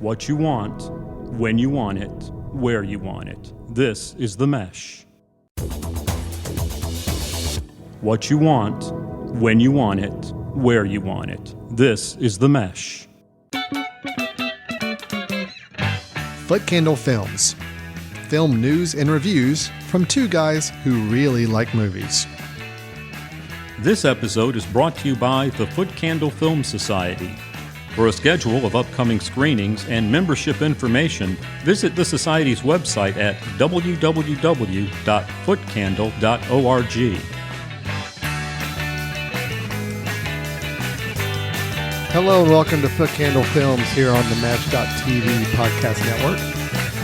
What you want, when you want it, where you want it. This is The Mesh. What you want, when you want it, where you want it. This is The Mesh. Foot Candle Films. Film news and reviews from two guys who really like movies. This episode is brought to you by the Foot Candle Film Society. For a schedule of upcoming screenings and membership information, visit the Society's website at www.footcandle.org. Hello and welcome to Foot Candle Films here on the Match.tv podcast network.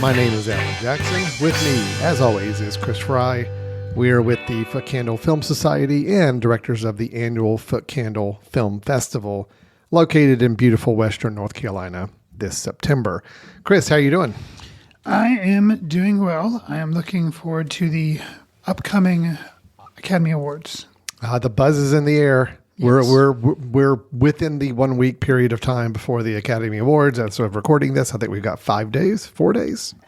My name is Alan Jackson. With me, as always, is Chris Fry. We are with the Foot Candle Film Society and directors of the annual Foot Candle Film Festival, located in beautiful Western North Carolina this September. Chris, how are you doing? I am doing well. I am looking forward to the upcoming Academy Awards. The buzz is in the air. Yes. We're within the 1 week period of time before the Academy Awards. As of recording this, I think we've got 4 days.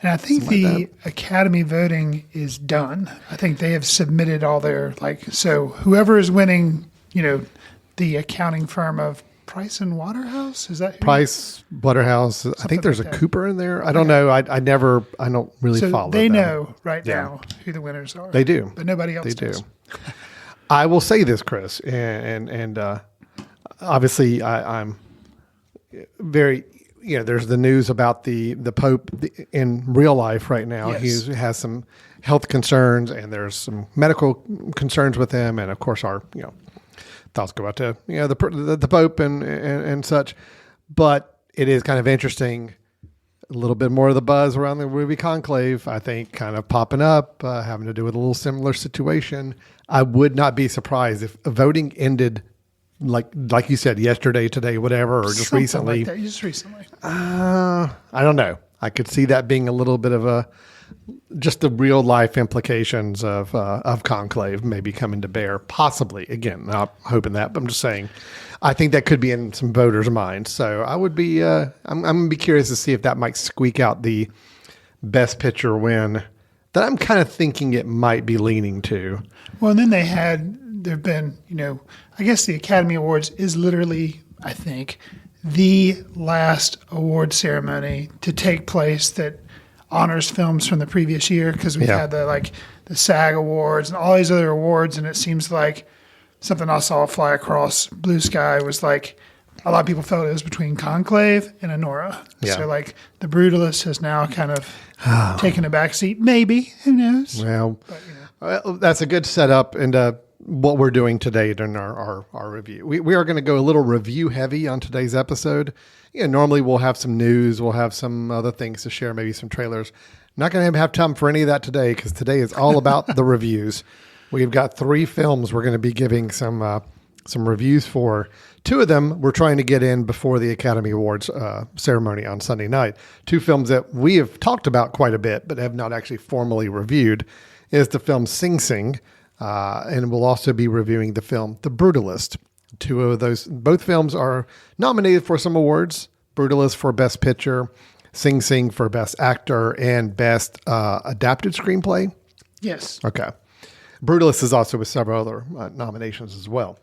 And I think the Academy voting is done. I think they have submitted all their, so whoever is winning, the accounting firm of Price and Waterhouse, is that Price Waterhouse? I think there's a Cooper in there. I don't know. I don't really follow. They know now who the winners are. They do, but nobody else does. Do. I will say this, Chris, and obviously I'm very. There's the news about the Pope in real life right now. Yes. He has some health concerns, and there's some medical concerns with him, and of course our thoughts go out to the Pope and such. But it is kind of interesting. A little bit more of the buzz around the movie Conclave, I think, kind of popping up, having to do with a little similar situation. I would not be surprised if voting ended, like you said, yesterday, today, whatever, or just recently. Like that, just recently. I don't know. I could see that being a little bit of just the real life implications of Conclave maybe coming to bear. Possibly, again, not hoping that, but I'm just saying. I think that could be in some voters' minds. So I would be, I'm going to be curious to see if that might squeak out the Best Picture win that I'm kind of thinking it might be leaning to. Well, and then there've been, I guess the Academy Awards is literally, I think, the last award ceremony to take place that honors films from the previous year, because we've had the SAG Awards and all these other awards, and it seems like something I saw fly across blue sky was a lot of people felt it was between Conclave and Anora. Yeah. So the Brutalist has now kind of taken a back seat. Maybe. Who knows? Well, well, that's a good setup into what we're doing today during our review. We are going to go a little review heavy on today's episode. Normally we'll have some news. We'll have some other things to share, maybe some trailers. Not going to have time for any of that today, because today is all about the reviews. We've got 3 films we're going to be giving some reviews for. 2 of them we're trying to get in before the Academy Awards ceremony on Sunday night. 2 films that we have talked about quite a bit but have not actually formally reviewed is the film Sing Sing, and we'll also be reviewing the film The Brutalist. 2 of those, both films are nominated for some awards. Brutalist for Best Picture, Sing Sing for Best Actor and Best Adapted Screenplay. Yes. Okay. Brutalist is also with several other nominations as well.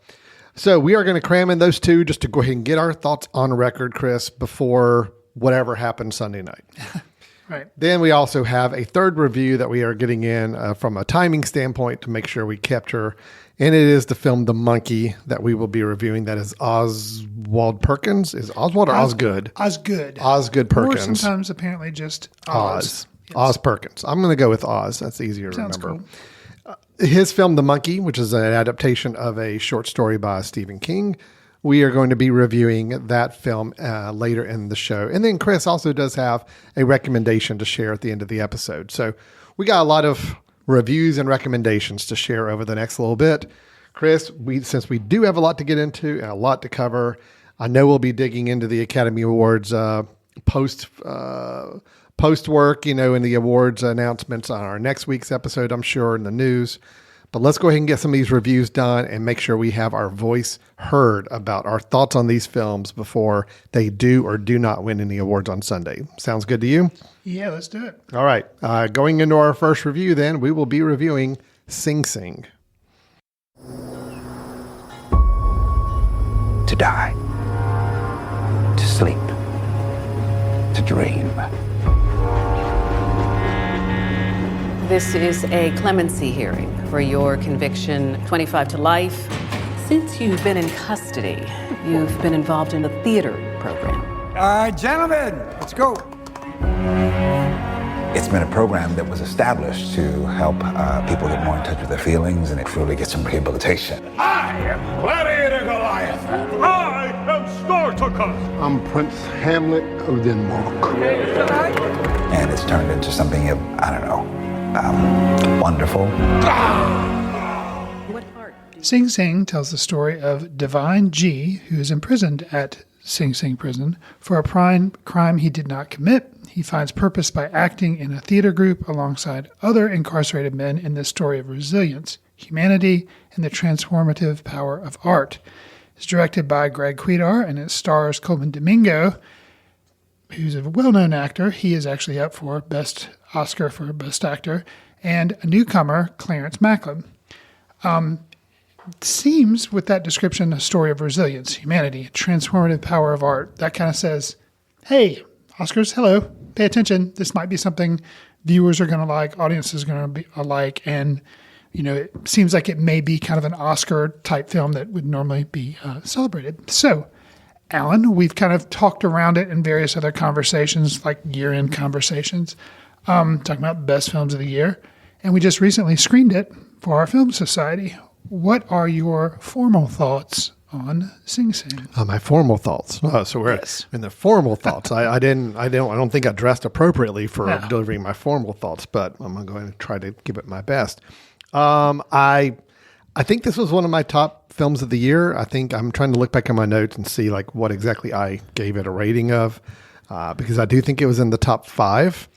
So we are going to cram in those 2 just to go ahead and get our thoughts on record, Chris, before whatever happens Sunday night. Right. Then we also have a 3rd review that we are getting in from a timing standpoint to make sure we capture, and it is the film The Monkey that we will be reviewing. That is Oswald Perkins. Is Oswald or Osgood? Osgood. Osgood Perkins. Or sometimes apparently just Oz. Yes. Oz Perkins. I'm going to go with Oz. That's easier to Sounds remember. Cool. His film, The Monkey, which is an adaptation of a short story by Stephen King. We are going to be reviewing that film later in the show. And then Chris also does have a recommendation to share at the end of the episode. So we got a lot of reviews and recommendations to share over the next little bit. Chris, since we do have a lot to get into and a lot to cover, I know we'll be digging into the Academy Awards post work, in the awards announcements on our next week's episode, I'm sure, in the news. But let's go ahead and get some of these reviews done and make sure we have our voice heard about our thoughts on these films before they do or do not win any awards on Sunday. Sounds good to you? Yeah, let's do it. All right. Going into our first review then, we will be reviewing Sing Sing. To die, to sleep, to dream. This is a clemency hearing for your conviction, 25 to life. Since you've been in custody, you've been involved in the theater program. Gentlemen, let's go. It's been a program that was established to help people get more in touch with their feelings and truly get some rehabilitation. I am Gladiator Goliath. I am Spartacus. I'm Prince Hamlet of Denmark. And it's turned into something of, I don't know, wonderful. What part? Sing Sing tells the story of Divine G, who is imprisoned at Sing Sing prison for a crime he did not commit. He finds purpose by acting in a theater group alongside other incarcerated men in this story of resilience, humanity, and the transformative power of art. It's directed by Greg Cuidar, and it stars Coleman Domingo, who's a well-known actor. He is actually up for Best Oscar for Best Actor, and a newcomer, Clarence Macklin. Seems, with that description, a story of resilience, humanity, transformative power of art. That kind of says, hey, Oscars, hello, pay attention. This might be something viewers are going to like, audiences are going to be like, and it seems like it may be kind of an Oscar-type film that would normally be celebrated. So, Alan, we've kind of talked around it in various other conversations, like year-end conversations, talking about best films of the year, and we just recently screened it for our film society. What are your formal thoughts on Sing Sing? My formal thoughts. So we're in the formal thoughts. I don't think I dressed appropriately for delivering my formal thoughts, but I'm going to try to give it my best. I think this was one of my top films of the year. I think I'm trying to look back on my notes and see like what exactly I gave it a rating of, because I do think it was in the top 5,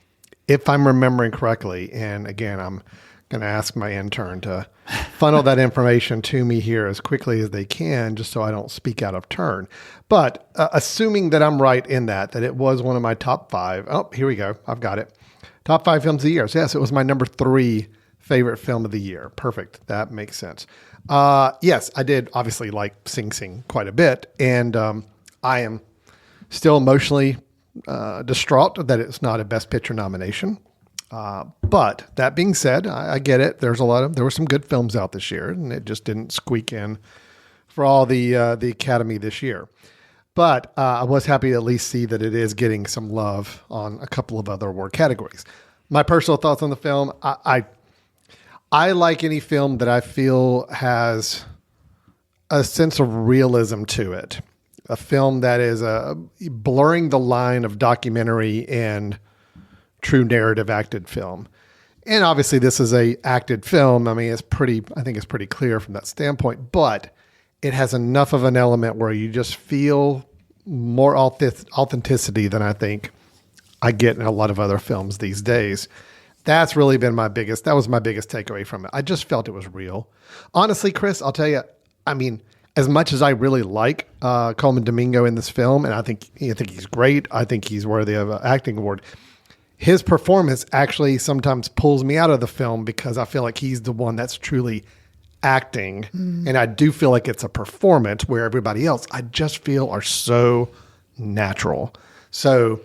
if I'm remembering correctly. And again, I'm going to ask my intern to funnel that information to me here as quickly as they can, just so I don't speak out of turn. But assuming that I'm right in that it was one of my top 5. Oh, here we go. I've got it. Top 5 films of the year. So yes, it was my number 3 favorite film of the year. Perfect. That makes sense. Yes, I did obviously like Sing Sing quite a bit. And I am still emotionally distraught that it's not a Best Picture nomination. But that being said, I get it. There were some good films out this year, and it just didn't squeak in for all the Academy this year. But I was happy to at least see that it is getting some love on a couple of other award categories. My personal thoughts on the film, I like any film that I feel has a sense of realism to it. A film that is blurring the line of documentary and true narrative acted film. And obviously this is a acted film. I mean, I think it's pretty clear from that standpoint, but it has enough of an element where you just feel more authenticity than I think I get in a lot of other films these days. That's really been that was my biggest takeaway from it. I just felt it was real. Honestly, Chris, I'll tell you, I mean, as much as I really like Coleman Domingo in this film, and I think he's great, I think he's worthy of an acting award, his performance actually sometimes pulls me out of the film because I feel like he's the one that's truly acting. And I do feel like it's a performance where everybody else, I just feel, are so natural. So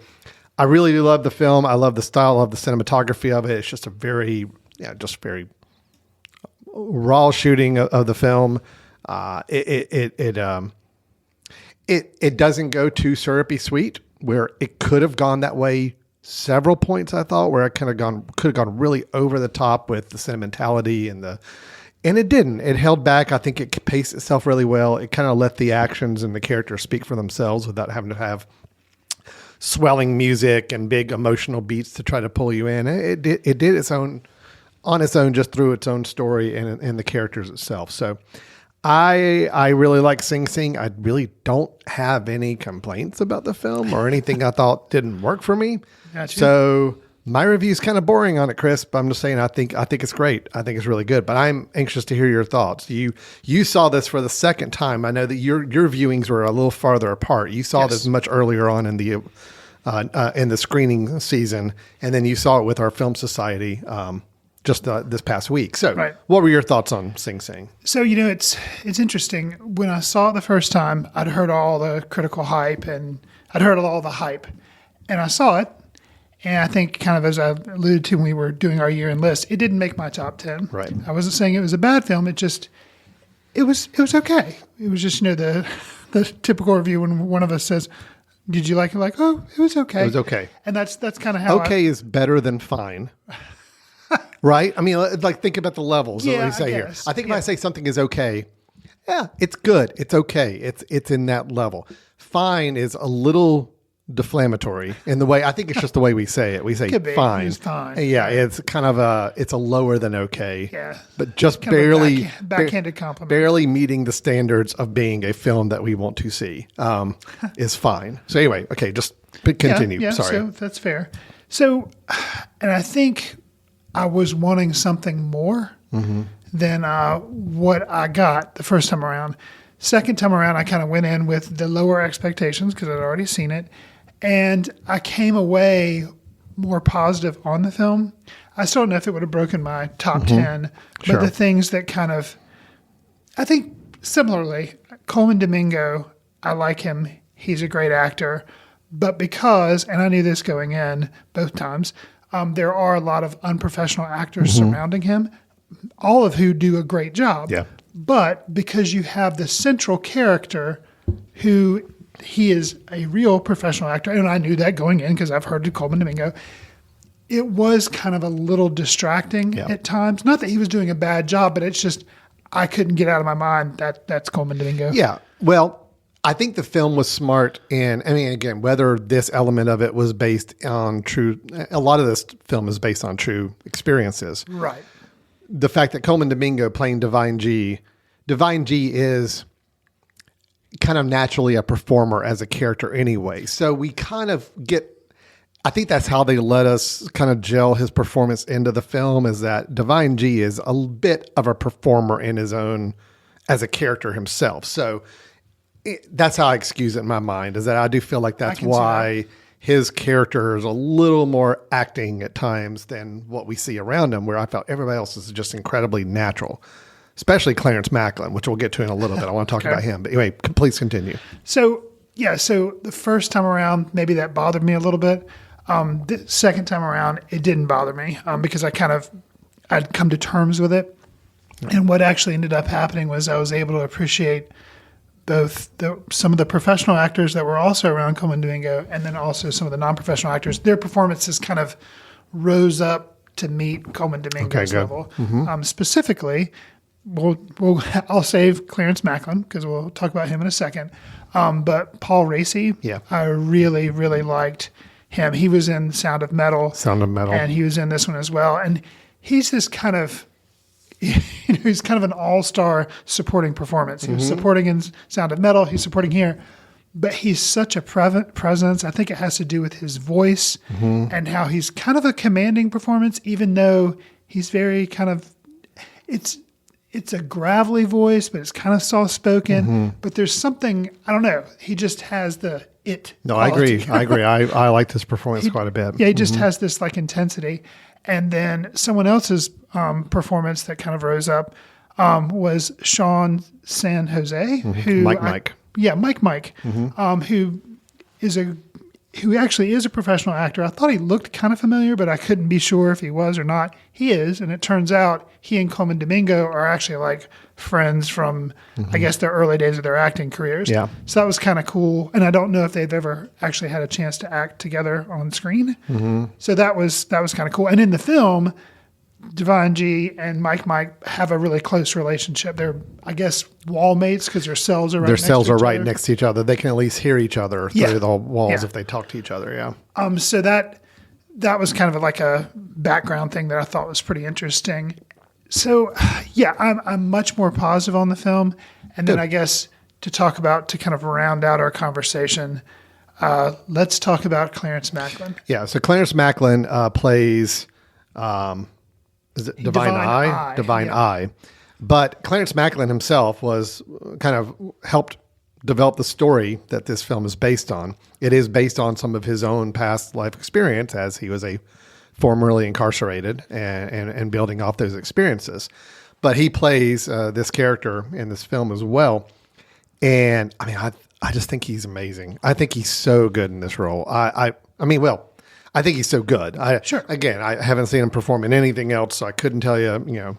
I really do love the film. I love the style, I love the cinematography of it. It's just a very raw shooting of the film. It doesn't go too syrupy sweet, where it could have gone that way several points, I thought, where it could have gone really over the top with the sentimentality and it didn't. It held back. I think it paced itself really well. It kind of let the actions and the characters speak for themselves without having to have swelling music and big emotional beats to try to pull you in. It did its own on its own, just through its own story and the characters itself. So I really like Sing Sing. I really don't have any complaints about the film or anything I thought didn't work for me. Gotcha. So My review is kind of boring on it, Chris, but I'm just saying I think it's great. I think it's really good. But I'm anxious to hear your thoughts. You saw this for the second time. I know that your viewings were a little farther apart. You saw this much earlier on in the screening season, and then you saw it with our Film Society just this past week. So, What were your thoughts on Sing Sing? So it's interesting. When I saw it the first time, I'd heard all the critical hype, and I'd heard all the hype, and I saw it. And I think, kind of as I alluded to when we were doing our year-end list, it didn't make my top 10. Right. I wasn't saying it was a bad film. It was okay. It was just, the typical review when one of us says, "Did you like it?" Like, "Oh, it was okay." It was okay. And that's kind of how okay is better than fine. Right? I mean, like, think about the levels that we say here. I think if I say something is okay, it's good. It's okay. It's in that level. Fine is a little deflammatory in the way, I think it's just the way we say it. We say fine. It's fine. Yeah, it's kind of it's a lower than okay. Yeah. But just kind barely backhanded compliment. Barely meeting the standards of being a film that we want to see is fine. So anyway, okay, just continue. Yeah, Sorry. So that's fair. So, and I think I was wanting something more than what I got the first time around. Second time around, I kind of went in with the lower expectations because I'd already seen it. And I came away more positive on the film. I still don't know if it would have broken my top 10, but the things that kind of, I think similarly, Coleman Domingo, I like him. He's a great actor. But because, and I knew this going in both times, there are a lot of unprofessional actors surrounding him, all of who do a great job. Yeah. But because you have the central character who he is a real professional actor, and I knew that going in because I've heard of Coleman Domingo, it was kind of a little distracting at times. Not that he was doing a bad job, but it's just I couldn't get out of my mind that that's Coleman Domingo. Yeah. Well, I think the film was smart in, I mean, again, whether this element of it was based on a lot of this film is based on true experiences. Right. The fact that Coleman Domingo playing Divine G is kind of naturally a performer as a character anyway. So we kind of I think that's how they let us kind of gel his performance into the film, is that Divine G is a bit of a performer in his own, as a character himself. So that's how I excuse it in my mind, is that I do feel like that's why his character is a little more acting at times than what we see around him, where I felt everybody else is just incredibly natural, especially Clarence Macklin, which we'll get to in a little bit. I want to talk about him. But anyway, please continue. So the first time around, maybe that bothered me a little bit. The second time around, it didn't bother me because I'd come to terms with it. And what actually ended up happening was I was able to appreciate both some of the professional actors that were also around Coleman Domingo, and then also some of the non-professional actors. Their performances kind of rose up to meet Coleman Domingo's level. Specifically, I'll save Clarence Macklin because we'll talk about him in a second. But Paul Raci, I really, really liked him. He was in Sound of Metal. And he was in this one as well. And he's this kind of, he's kind of an all-star supporting performance. He was supporting in Sound of Metal. He's supporting here. But he's such a presence. I think it has to do with his voice and how he's kind of a commanding performance, even though he's very kind of, it's a gravelly voice, but it's kind of soft-spoken. But there's something, I don't know, he just has the it. No, I agree. I liked his performance quite a bit. Yeah, he just has this like intensity. And then someone else's performance that kind of rose up was Sean San Jose, who Mike. Mike, who actually is a professional actor. I thought he looked kind of familiar, but I couldn't be sure if he was or not. He is, and it turns out he and Coleman Domingo are actually like friends from, I guess, their early days of their acting careers. Yeah. So that was kind of cool. And I don't know if they've ever actually had a chance to act together on screen. So that was kind of cool. And in the film, Divine G and Mike have a really close relationship. They're, I guess, wall mates because their cells are right next to each other. They can at least hear each other through the walls if they talk to each other. Yeah. So that was kind of like a background thing that I thought was pretty interesting. So I'm much more positive on the film. And then I guess to kind of round out our conversation, Let's talk about Clarence Macklin. Yeah, so Clarence Macklin plays, is it Divine Eye? Divine yeah. Eye. But Clarence Macklin himself was kind of helped develop the story that this film is based on. It is based on some of his own past life experience, as he was a formerly incarcerated and building off those experiences. But he plays this character in this film as well. And I mean, I just think he's amazing. I think he's so good in this role. I think he's so good. Sure. Again, I haven't seen him perform in anything else, so I couldn't tell you,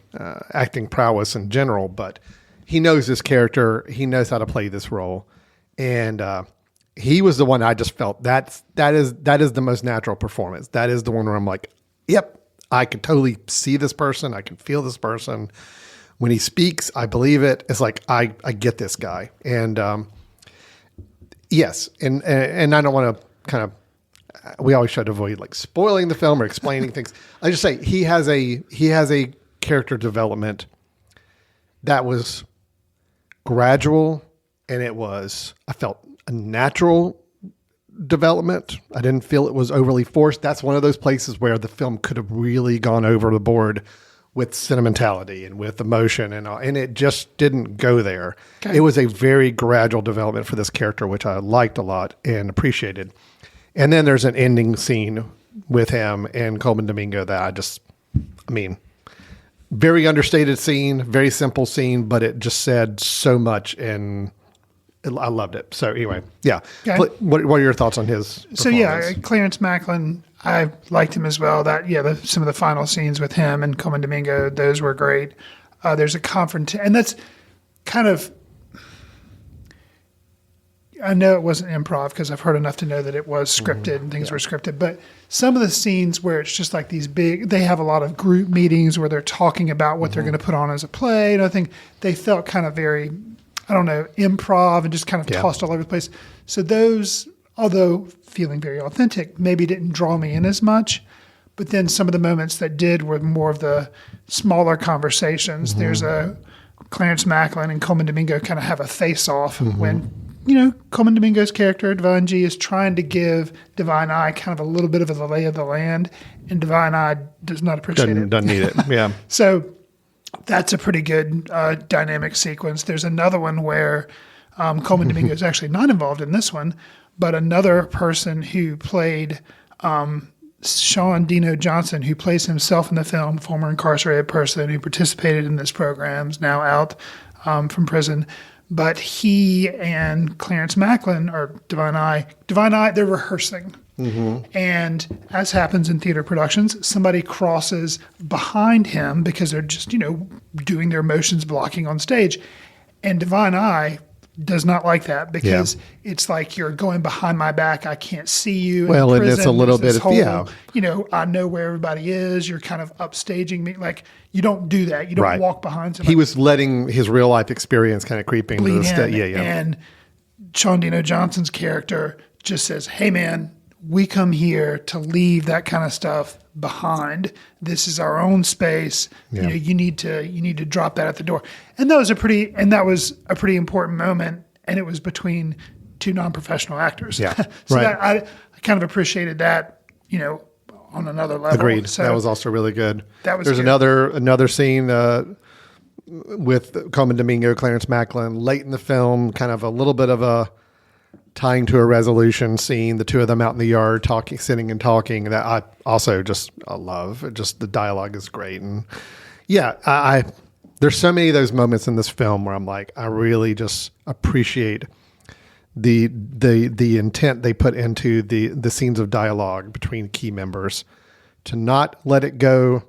acting prowess in general. But he knows this character. He knows how to play this role, and he was the one I just felt that is the most natural performance. That is the one where I'm like, yep, I could totally see this person. I can feel this person. When he speaks, I believe it. It's like I get this guy, and yes, and I don't want to kind of. We always try to avoid like spoiling the film or explaining things. I just say he has a character development that was gradual, and I felt a natural development. I didn't feel it was overly forced. That's one of those places where the film could have really gone over the board with sentimentality and with emotion and it just didn't go there. Okay. It was a very gradual development for this character, which I liked a lot and appreciated. And then there's an ending scene with him and Coleman Domingo that very understated scene, very simple scene, but it just said so much and I loved it. So anyway, yeah. Okay. What are your thoughts on his performance? So yeah, Clarence Macklin, I liked him as well. Some of the final scenes with him and Coleman Domingo, those were great. There's a confrontation, and that's kind of, I know it wasn't improv because I've heard enough to know that it was scripted and things were scripted, but some of the scenes where it's just like these they have a lot of group meetings where they're talking about what they're going to put on as a play. And I think they felt kind of very, improv and just kind of tossed all over the place. So those, although feeling very authentic, maybe didn't draw me in as much. But then some of the moments that did were more of the smaller conversations. There's a Clarence Macklin and Coleman Domingo kind of have a face-off when, Coleman Domingo's character, Divine G, is trying to give Divine Eye kind of a little bit of the lay of the land, and Divine Eye does not appreciate it. Doesn't need it, yeah. So that's a pretty good dynamic sequence. There's another one where Coleman Domingo is actually not involved in this one, but another person who played Sean Dino Johnson, who plays himself in the film, former incarcerated person who participated in this program, is now out from prison. But he and Clarence Macklin, or Divine Eye, they're rehearsing. And as happens in theater productions, somebody crosses behind him because they're just, doing their motions blocking on stage. And Divine Eye does not like that because it's like you're going behind my back. I can't see you. Well, and it's a little bit of, I know where everybody is. You're kind of upstaging me. Like, you don't do that. You don't walk behind somebody. He was letting his real life experience kind of creep into the stage. Yeah. And Sean Dino Johnson's character just says, hey, man, we come here to leave that kind of stuff behind. This is our own space. Yeah. You need to drop that at the door. And that was a pretty important moment. And it was between two non-professional actors. Yeah. So right. I kind of appreciated that, on another level. Agreed. So that was also really good. There's good. Another scene with Coleman Domingo, Clarence Macklin, late in the film, kind of a little bit of a tying to a resolution scene, the two of them out in the yard sitting and talking, that I also I love. Just the dialogue is great. And yeah, there's so many of those moments in this film where I'm like, I really just appreciate the intent they put into the scenes of dialogue between key members, to not let it go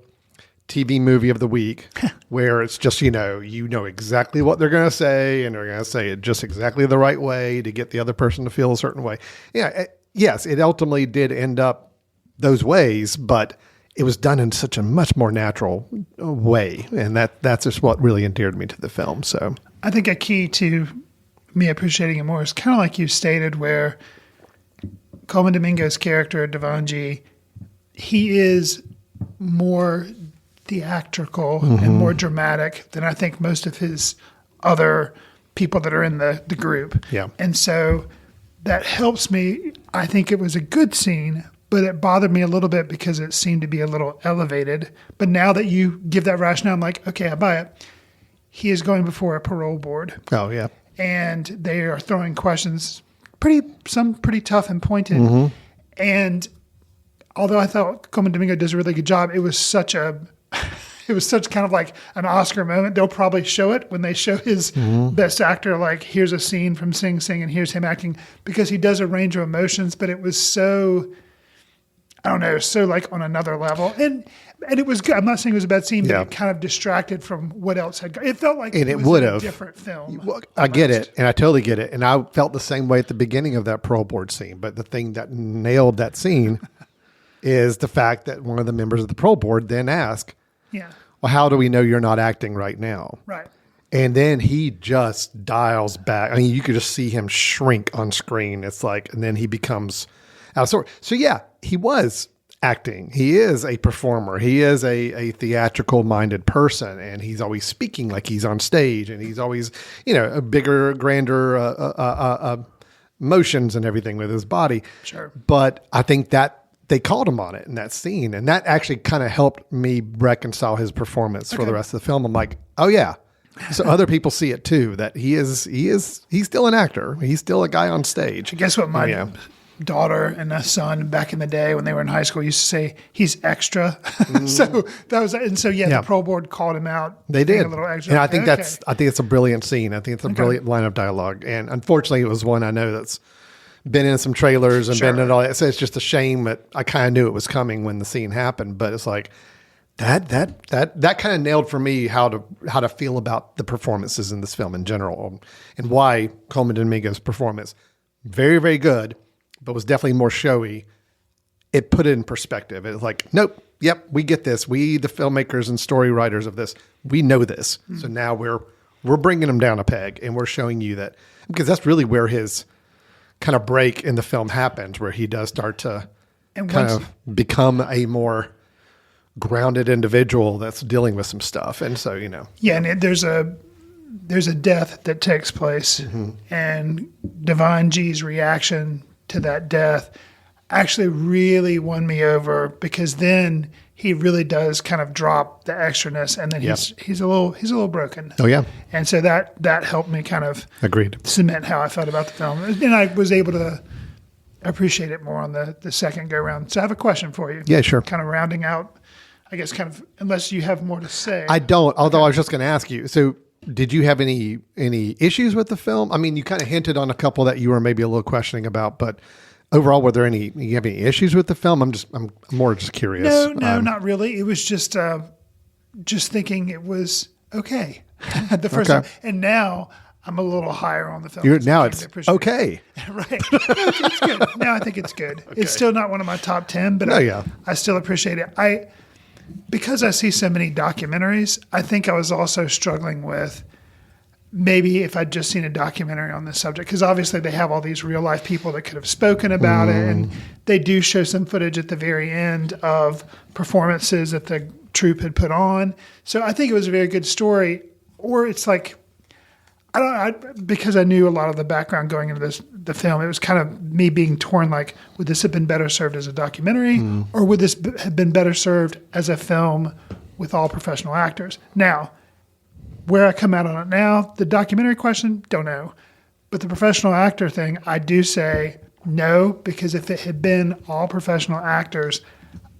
TV movie of the week where it's just, you know exactly what they're going to say, and they're going to say it just exactly the right way to get the other person to feel a certain way. Yeah. Yes, it ultimately did end up those ways, but it was done in such a much more natural way. And that's just what really endeared me to the film. So I think a key to me appreciating it more is kind of like you stated, where Coleman Domingo's character, Devanji, he is more theatrical and more dramatic than I think most of his other people that are in the group. Yeah. And so that helps me. I think it was a good scene, but it bothered me a little bit because it seemed to be a little elevated. But now that you give that rationale, I'm like, okay, I buy it. He is going before a parole board. Oh, yeah. And they are throwing questions, some pretty tough and pointed. And although I thought Coleman Domingo does a really good job, it was such kind of like an Oscar moment. They'll probably show it when they show his best actor, like here's a scene from Sing Sing and here's him acting, because he does a range of emotions, but it was so, I don't know, so like on another level. And it was good. I'm not saying it was a bad scene, but it kind of distracted from what else had gone. It felt like it was a different film. Well, I get it, and I totally get it. And I felt the same way at the beginning of that parole board scene. But the thing that nailed that scene is the fact that one of the members of the parole board then asked, well, how do we know you're not acting right now? Right. And then he just dials back. I mean, you could just see him shrink on screen. It's like, and then he becomes out of sort. So yeah, he was acting. He is a performer. He is a theatrical minded person, and he's always speaking like he's on stage, and he's always, a bigger, grander motions and everything with his body. Sure. But I think that they called him on it in that scene, and that actually kind of helped me reconcile his performance for the rest of the film. I'm like, oh yeah. So other people see it too, that he's still an actor. He's still a guy on stage. I guess what my daughter and a son back in the day when they were in high school used to say, he's extra. So that was, and so the parole board called him out. They did. A little extra. And I think I think it's a brilliant scene. I think it's a brilliant line of dialogue. And unfortunately it was one I know that's been in some trailers and been in all that. So it's just a shame that I kind of knew it was coming when the scene happened, but it's like that kind of nailed for me how to feel about the performances in this film in general, and why Coleman Domingo's performance, very, very good, but was definitely more showy. It put it in perspective. It was like, nope, yep, we get this. We, the filmmakers and story writers of this, we know this. So now we're bringing him down a peg, and we're showing you that, because that's really where his kind of break in the film happens, where he does start to become a more grounded individual that's dealing with some stuff. And so, Yeah, and there's a death that takes place, and Divine G's reaction to that death actually really won me over, because then he really does kind of drop the extraness, and then he's a little broken. Oh yeah. And so that helped me kind of cement how I felt about the film, and I was able to appreciate it more on the second go round. So I have a question for you. Yeah, sure. Kind of rounding out, I guess, kind of, unless you have more to say. I don't, although I was just going to ask you. So did you have any issues with the film? I mean, you kind of hinted on a couple that you were maybe a little questioning about, but overall, were there you have any issues with the film? I'm more just curious. No, not really. It was just thinking it was okay the first time, and now I'm a little higher on the film. Now it's okay. Right. No, it's good. Now I think it's good. Okay. It's still not one of my top 10, but I still appreciate it. Because I see so many documentaries, I think I was also struggling with maybe if I'd just seen a documentary on this subject, because obviously they have all these real life people that could have spoken about it, and they do show some footage at the very end of performances that the troupe had put on. So I think it was a very good story. Or it's like, because I knew a lot of the background going into the film, it was kind of me being torn, like, would this have been better served as a documentary, or would this have been better served as a film with all professional actors? Now, where I come out on it now, the documentary question, don't know. But the professional actor thing, I do say no, because if it had been all professional actors,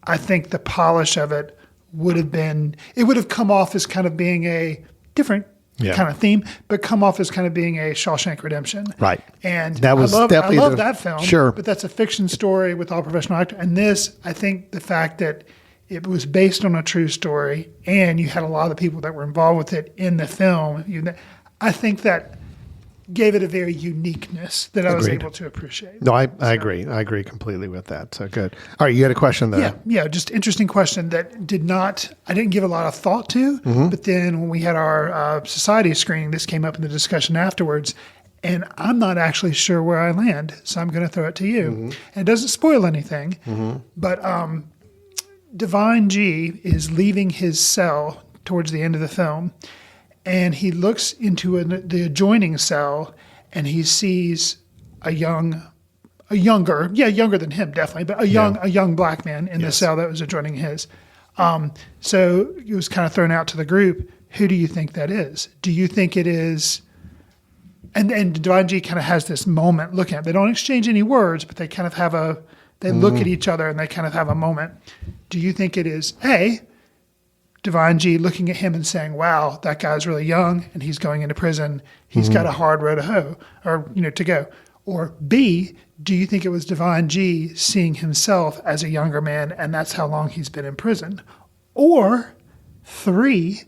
I think the polish of it would have come off as kind of being a different kind of theme, but come off as kind of being a Shawshank Redemption. Right. And that was I love that film. Sure. But that's a fiction story with all professional actors. And this, I think the fact that it was based on a true story, and you had a lot of people that were involved with it in the film, I think that gave it a very uniqueness that I was able to appreciate. No, I agree. I agree completely with that. So good. All right, you had a question there. Yeah, just interesting question that I didn't give a lot of thought to, but then when we had our society screening, this came up in the discussion afterwards, and I'm not actually sure where I land, so I'm going to throw it to you. And it doesn't spoil anything, but Divine G is leaving his cell towards the end of the film, and he looks into the adjoining cell, and he sees younger than him, definitely, but a young black man in the cell that was adjoining his. So it was kind of thrown out to the group. Who do you think that is? Do you think it is? And Divine G kind of has this moment looking at. They don't exchange any words, but they kind of have they look at each other and they kind of have a moment. Do you think it is A, Divine G looking at him and saying, "Wow, that guy's really young and he's going into prison. He's got a hard road to go." Or B, do you think it was Divine G seeing himself as a younger man and that's how long he's been in prison? Or 3,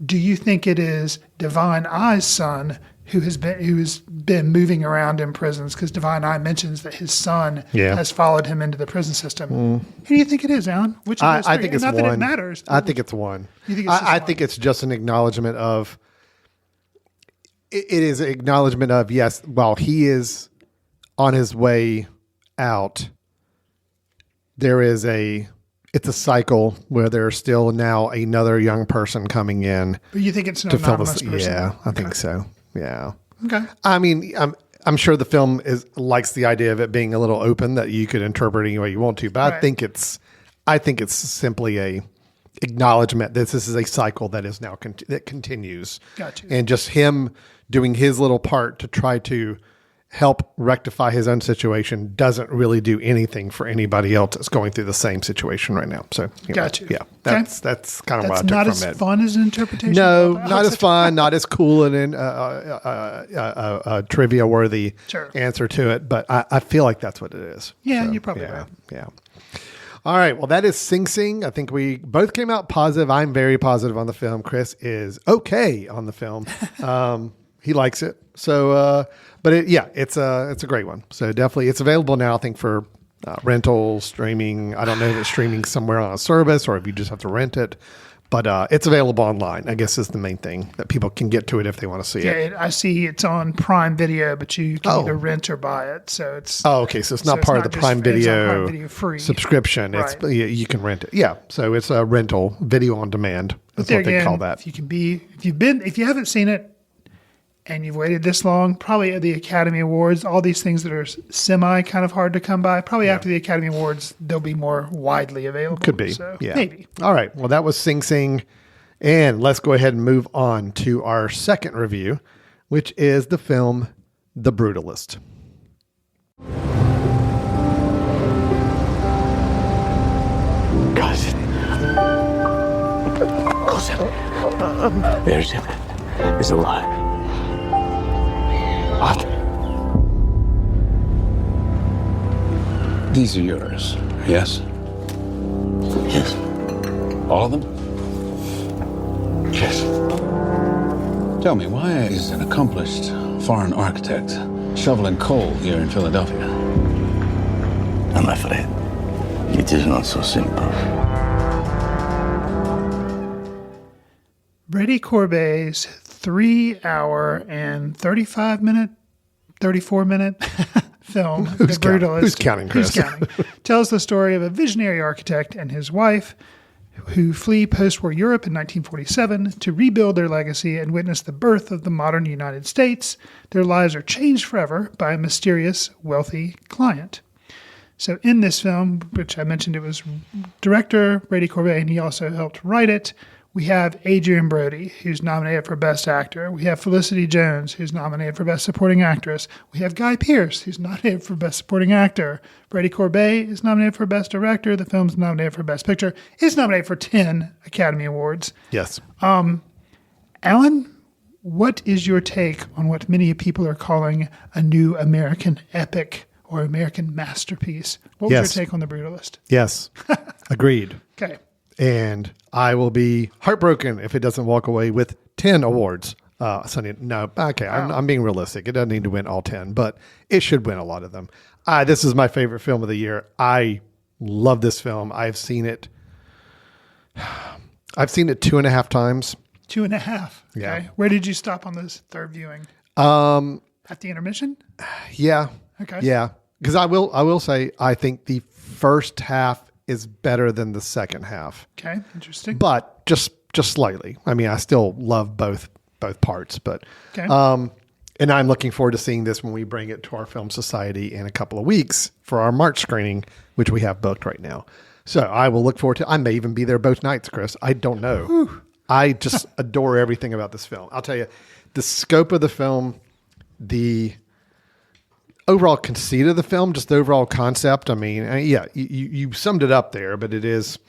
do you think it is Divine Eye's son who has been moving around in prisons? Because Divine Eye mentions that his son has followed him into the prison system. Who do you think it is, Alan? Which of those 3? I think it's not one. That it matters. I think it's one. You think it's I think it's just an acknowledgement of. It is an acknowledgement of, yes, while he is on his way out, it's a cycle where there's still now another young person coming in. But you think it's an to fill anonymous person? Yeah, I think so. Yeah. Okay. I mean, I'm sure the film likes the idea of it being a little open that you could interpret any way you want to, but I think it's simply a acknowledgement that this is a cycle that is now that continues. Gotcha. And just him doing his little part to try to help rectify his own situation doesn't really do anything for anybody else that's going through the same situation right now. So, gotcha. Yeah, that's kind of what I took from it. That's not as fun as an interpretation. No, not as fun, not as cool and trivia worthy answer to it. But I feel like that's what it is. Yeah, so, you're probably right. Yeah. All right. Well, that is Sing Sing. I think we both came out positive. I'm very positive on the film. Chris is okay on the film. He likes it. So, but it's a great one. So definitely it's available now, I think, for rental, streaming. I don't know if it's streaming somewhere on a service or if you just have to rent it, but it's available online, I guess, is the main thing that people can get to it if they want to see it. Yeah, I see it's on Prime Video, but you can either rent or buy it. So it's okay. So it's not part of the Prime Video, free subscription. Right. It's you can rent it. Yeah. So it's a rental, video on demand. That's what they call that. If you haven't seen it, and you've waited this long, probably at the Academy Awards, all these things that are semi kind of hard to come by, probably after the Academy Awards, they'll be more widely available. Could be. So, yeah. Maybe. All right. Well, that was Sing Sing. And let's go ahead and move on to our second review, which is the film The Brutalist. Cousin. Virgin is alive. What? These are yours, yes? Yes. All of them? Yes. Tell me, why is an accomplished foreign architect shoveling coal here in Philadelphia? I'm afraid it is not so simple. Brady Corbet's 3-hour and 34 minute film, The Brutalist. Who's counting, Chris? Tells the story of a visionary architect and his wife who flee post-war Europe in 1947 to rebuild their legacy and witness the birth of the modern United States. Their lives are changed forever by a mysterious, wealthy client. So in this film, which I mentioned, it was director Brady Corbet, and he also helped write it. We have Adrian Brody, who's nominated for Best Actor. We have Felicity Jones, who's nominated for Best Supporting Actress. We have Guy Pearce, who's nominated for Best Supporting Actor. Brady Corbet is nominated for Best Director. The film's nominated for Best Picture. It's nominated for 10 Academy Awards. Yes. Alan, what is your take on what many people are calling a new American epic or American masterpiece? What was your take on The Brutalist? Yes. Agreed. Okay. And I will be heartbroken if it doesn't walk away with 10 awards. I'm being realistic. It doesn't need to win all 10, but it should win a lot of them. This is my favorite film of the year. I love this film. I've seen it 2.5 times. 2.5. Yeah. Okay. Where did you stop on this third viewing? At the intermission? Yeah. Okay. Yeah. Because I will say, I think the first half is better than the second half. Okay, interesting. But just slightly. I mean, I still love both parts, but okay. And I'm looking forward to seeing this when we bring it to our Film Society in a couple of weeks for our March screening, which we have booked right now. So I will look forward to. I may even be there both nights, Chris. I don't know. Whew. I just adore everything about this film. I'll tell you, the scope of the film, the overall conceit of the film, just the overall concept. I mean, yeah, you summed it up there, but it is.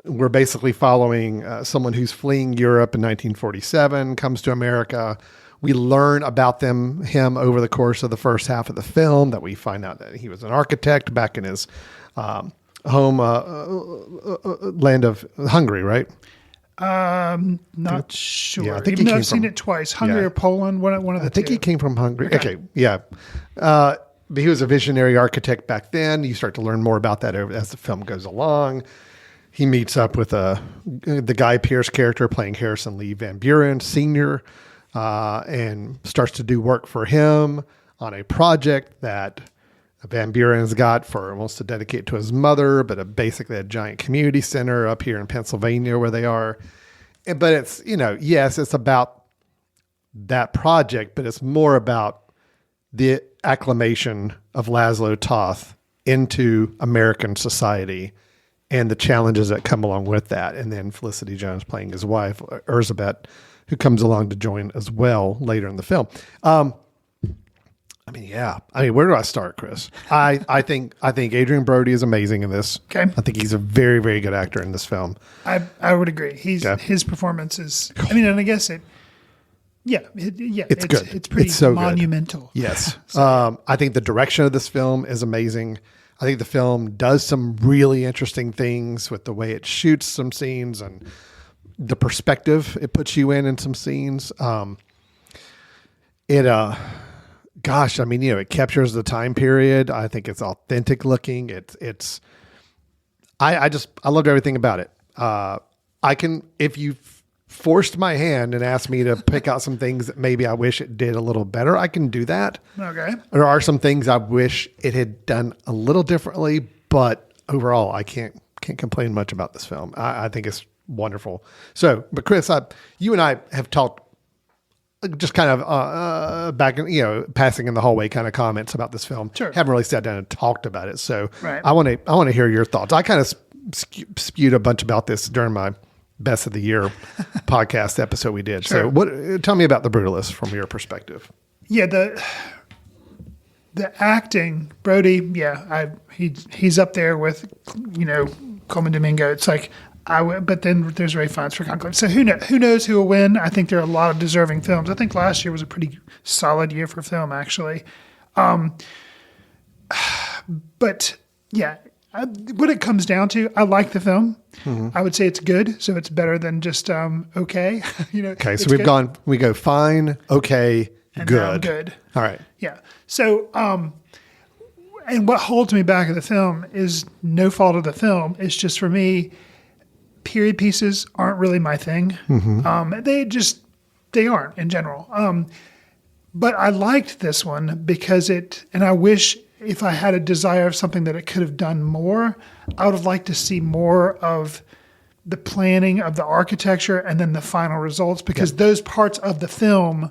We're basically following someone who's fleeing Europe in 1947, comes to America. We learn about him over the course of the first half of the film, that we find out that he was an architect back in his home land of Hungary, right? Not sure. Yeah, I think Even though he came I've seen from- it twice. Hungary or Poland, one of the I think two. he came from Hungary. Okay, yeah. But he was a visionary architect back then. You start to learn more about that as the film goes along. He meets up with the Guy Pearce character playing Harrison Lee Van Buren Sr., and starts to do work for him on a project that Van Buren's got wants to dedicate to his mother, but basically a giant community center up here in Pennsylvania where they are. But it's, yes, it's about that project, but it's more about the acclimation of Laszlo Toth into American society and the challenges that come along with that. And then Felicity Jones playing his wife, Erzsébet, who comes along to join as well later in the film. Where do I start, Chris? I think Adrian Brody is amazing in this. Okay. I think he's a very, very good actor in this film. I would agree. His performance is. I mean, and I guess it's good. It's pretty so monumental. Good. Yes. I think the direction of this film is amazing. I think the film does some really interesting things with the way it shoots some scenes and the perspective it puts you in some scenes. It captures the time period. I think it's authentic looking. I loved everything about it. If you forced my hand and asked me to pick out some things that maybe I wish it did a little better, I can do that. Okay. There are some things I wish it had done a little differently, but overall, I can't complain much about this film. I think it's wonderful. So, but Chris, you and I have talked just kind of back in, passing in the hallway kind of comments about this film. Sure. Haven't really sat down and talked about it. So right. I want to hear your thoughts. I kind of spewed a bunch about this during my Best of the Year podcast episode we did. Sure. So tell me about The Brutalist from your perspective. Yeah, the acting, Brody. Yeah, he's up there with Coleman Domingo. It's like but then there's Ray Fiennes for Conclave. So who knows who will win? I think there are a lot of deserving films. I think last year was a pretty solid year for film, actually. But yeah. What it comes down to, I like the film. Mm-hmm. I would say it's good, so it's better than just okay. Okay, so we go fine, okay, and good. Good. All right. Yeah. So, and what holds me back of the film is no fault of the film. It's just, for me, period pieces aren't really my thing. Mm-hmm. They aren't in general. But I liked this one because and I wish, if I had a desire of something that it could have done more, I would have liked to see more of the planning of the architecture and then the final results, because those parts of the film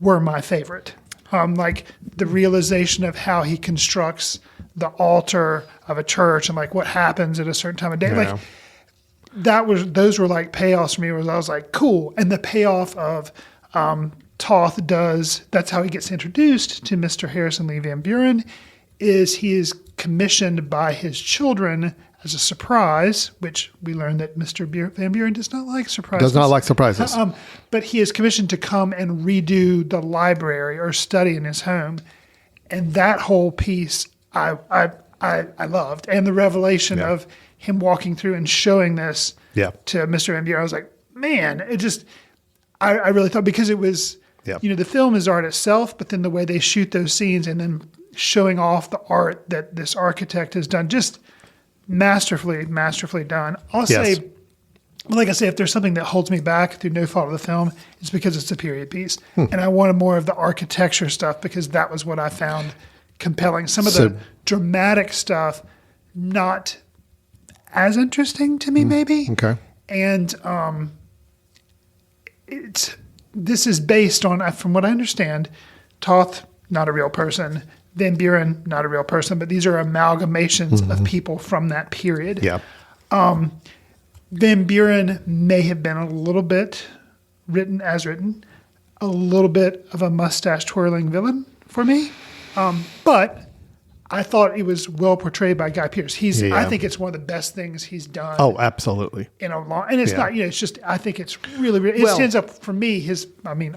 were my favorite. Like the realization of how he constructs the altar of a church and like what happens at a certain time of day. Yeah. Like those were like payoffs for me. I was like, cool. And the payoff of Toth that's how he gets introduced to Mr. Harrison Lee Van Buren, is he is commissioned by his children as a surprise, which we learned that Mr. Van Buren does not like surprises. Does not like surprises. But he is commissioned to come and redo the library or study in his home. And that whole piece I loved. And the revelation of him walking through and showing this to Mr. Van Buren. I was like, man, it just, I really thought, because it was, the film is art itself, but then the way they shoot those scenes and then showing off the art that this architect has done, just masterfully done. I'll say, like I say, if there's something that holds me back through no fault of the film, it's because it's a period piece. And I wanted more of the architecture stuff, because that was what I found compelling. Some of the dramatic stuff, not as interesting to me, maybe. Okay. And this is based on, from what I understand, Toth, not a real person, Van Buren, not a real person, but these are amalgamations of people from that period. Yeah. Van Buren may have been a little bit written, a little bit of a mustache twirling villain for me. But I thought it was well portrayed by Guy Pearce. I think it's one of the best things he's done. Oh, absolutely. In a long, and it's not, it's just, I think it's really, it stands up for me.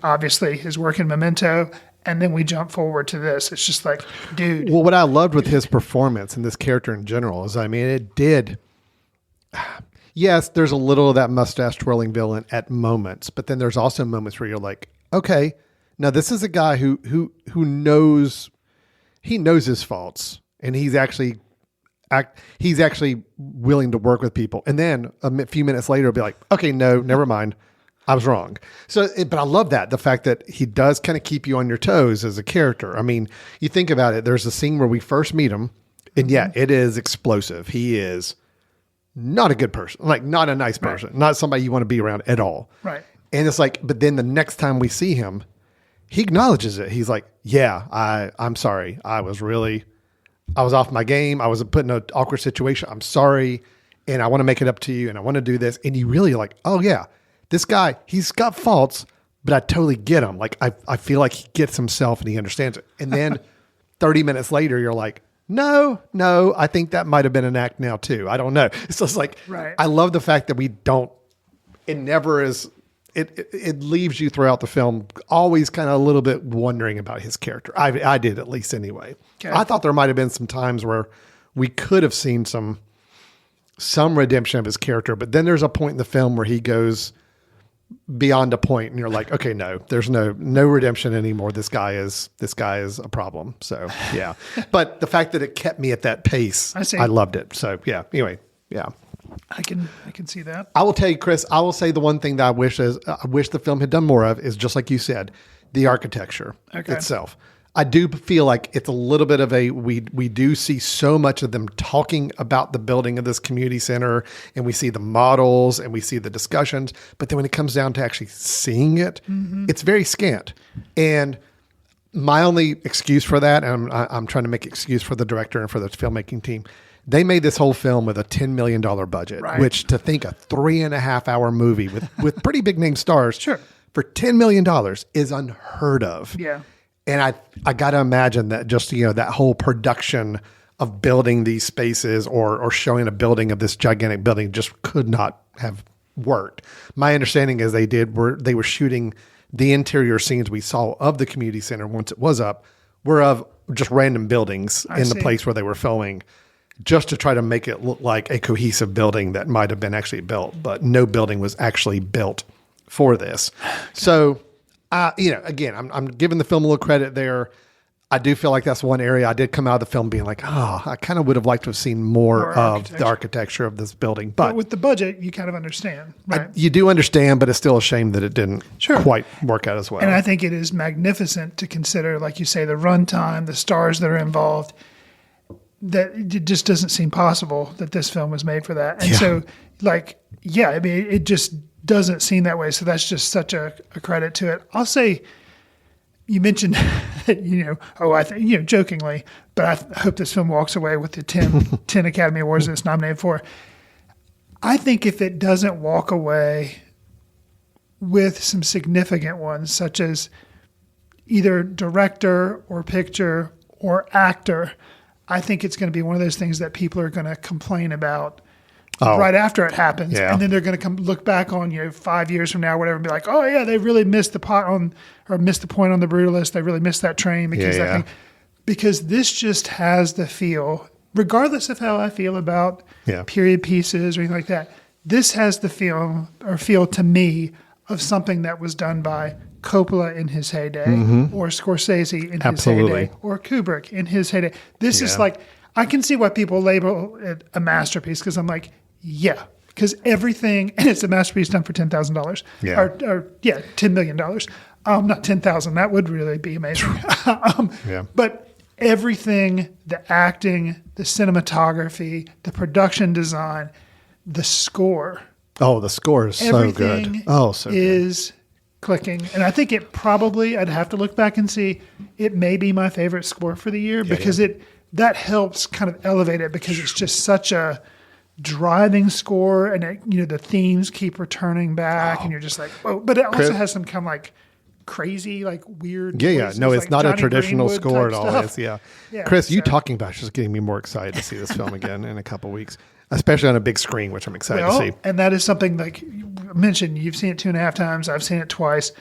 Obviously his work in Memento, and then we jump forward to this. It's just like, dude. Well, what I loved with his performance and this character in general is, it did. Yes, there's a little of that mustache twirling villain at moments, but then there's also moments where you're like, okay, now this is a guy who knows, he knows his faults, and he's actually willing to work with people. And then a few minutes later, he'll be like, okay, no, never mind. I was wrong. So, but I love that. The fact that he does kind of keep you on your toes as a character. You think about it, there's a scene where we first meet him, and it is explosive. He is not a good person, like not a nice person, not somebody you want to be around at all. Right. And it's like, but then the next time we see him, he acknowledges it. He's like, yeah, I'm sorry. I was off my game. I was put in an awkward situation. I'm sorry. And I want to make it up to you. And I want to do this. And you really like, oh yeah, this guy, he's got faults, but I totally get him. Like, I feel like he gets himself and he understands it. And then 30 minutes later, you're like, no, I think that might have been an act now too. I don't know. So it's like, I love the fact that it never is, it leaves you throughout the film always kind of a little bit wondering about his character. I did, at least anyway. Okay. I thought there might have been some times where we could have seen some redemption of his character, but then there's a point in the film where he goes beyond a point and you're like, okay, no, there's no redemption anymore. This guy is a problem. So yeah, but the fact that it kept me at that pace, I loved it. So yeah, anyway, yeah. I can see that. I will tell you, Chris, I will say the one thing that I wish the film had done more of is, just like you said, the architecture itself. I do feel like it's a little bit of we do see so much of them talking about the building of this community center, and we see the models and we see the discussions, but then when it comes down to actually seeing it, it's very scant. And my only excuse for that, and I'm trying to make excuse for the director and for the filmmaking team, they made this whole film with a $10 million budget, which, to think a 3.5 hour movie with pretty big name stars for $10 million is unheard of. Yeah. And I got to imagine that just, that whole production of building these spaces or showing a building of this gigantic building just could not have worked. My understanding is they were shooting the interior scenes we saw of the community center once it was up were of just random buildings in the place where they were filming, just to try to make it look like a cohesive building that might have been actually built, but no building was actually built for this. So, again, I'm giving the film a little credit there. I do feel like that's one area I did come out of the film being like, I kind of would have liked to have seen more of the architecture of this building. But with the budget, you kind of understand, right? You do understand, but it's still a shame that it didn't quite work out as well. And I think it is magnificent to consider, like you say, the runtime, the stars that are involved, that it just doesn't seem possible that this film was made for that. And so, it just doesn't seem that way. So that's just such a credit to it. I'll say, you mentioned, I think, jokingly, but I hope this film walks away with the 10 Academy Awards that it's nominated for. I think if it doesn't walk away with some significant ones, such as either director or picture or actor, I think it's going to be one of those things that people are going to complain about right after it happens. Yeah. And then they're going to come look back on, 5 years from now or whatever and be like, oh yeah, they really missed the point on the Brutalist. They really missed that train because this just has the feel, regardless of how I feel about period pieces or anything like that. This has the feel to me of something that was done by Coppola in his heyday, or Scorsese in his heyday, or Kubrick in his heyday. This is like, I can see why people label it a masterpiece, because I'm like, because everything, and it's a masterpiece done for $10,000, or $10 million. Not 10,000. That would really be amazing. But everything, the acting, the cinematography, the production design, the score. Oh, the score is so good. Oh, so is clicking. And I think it probably, I'd have to look back and see, it may be my favorite score for the year because that helps kind of elevate it because it's just such a driving score and the themes keep returning back and you're just like, oh, but it also has some kind of like crazy, like weird. Yeah. No, it's like not Johnny a traditional Greenwood score at type all. stuff. It's, Chris, you talking about it's just getting me more excited to see this film again in a couple of weeks, especially on a big screen, which I'm excited to see. And that is something like you mentioned, you've seen it 2.5 times. I've seen it twice,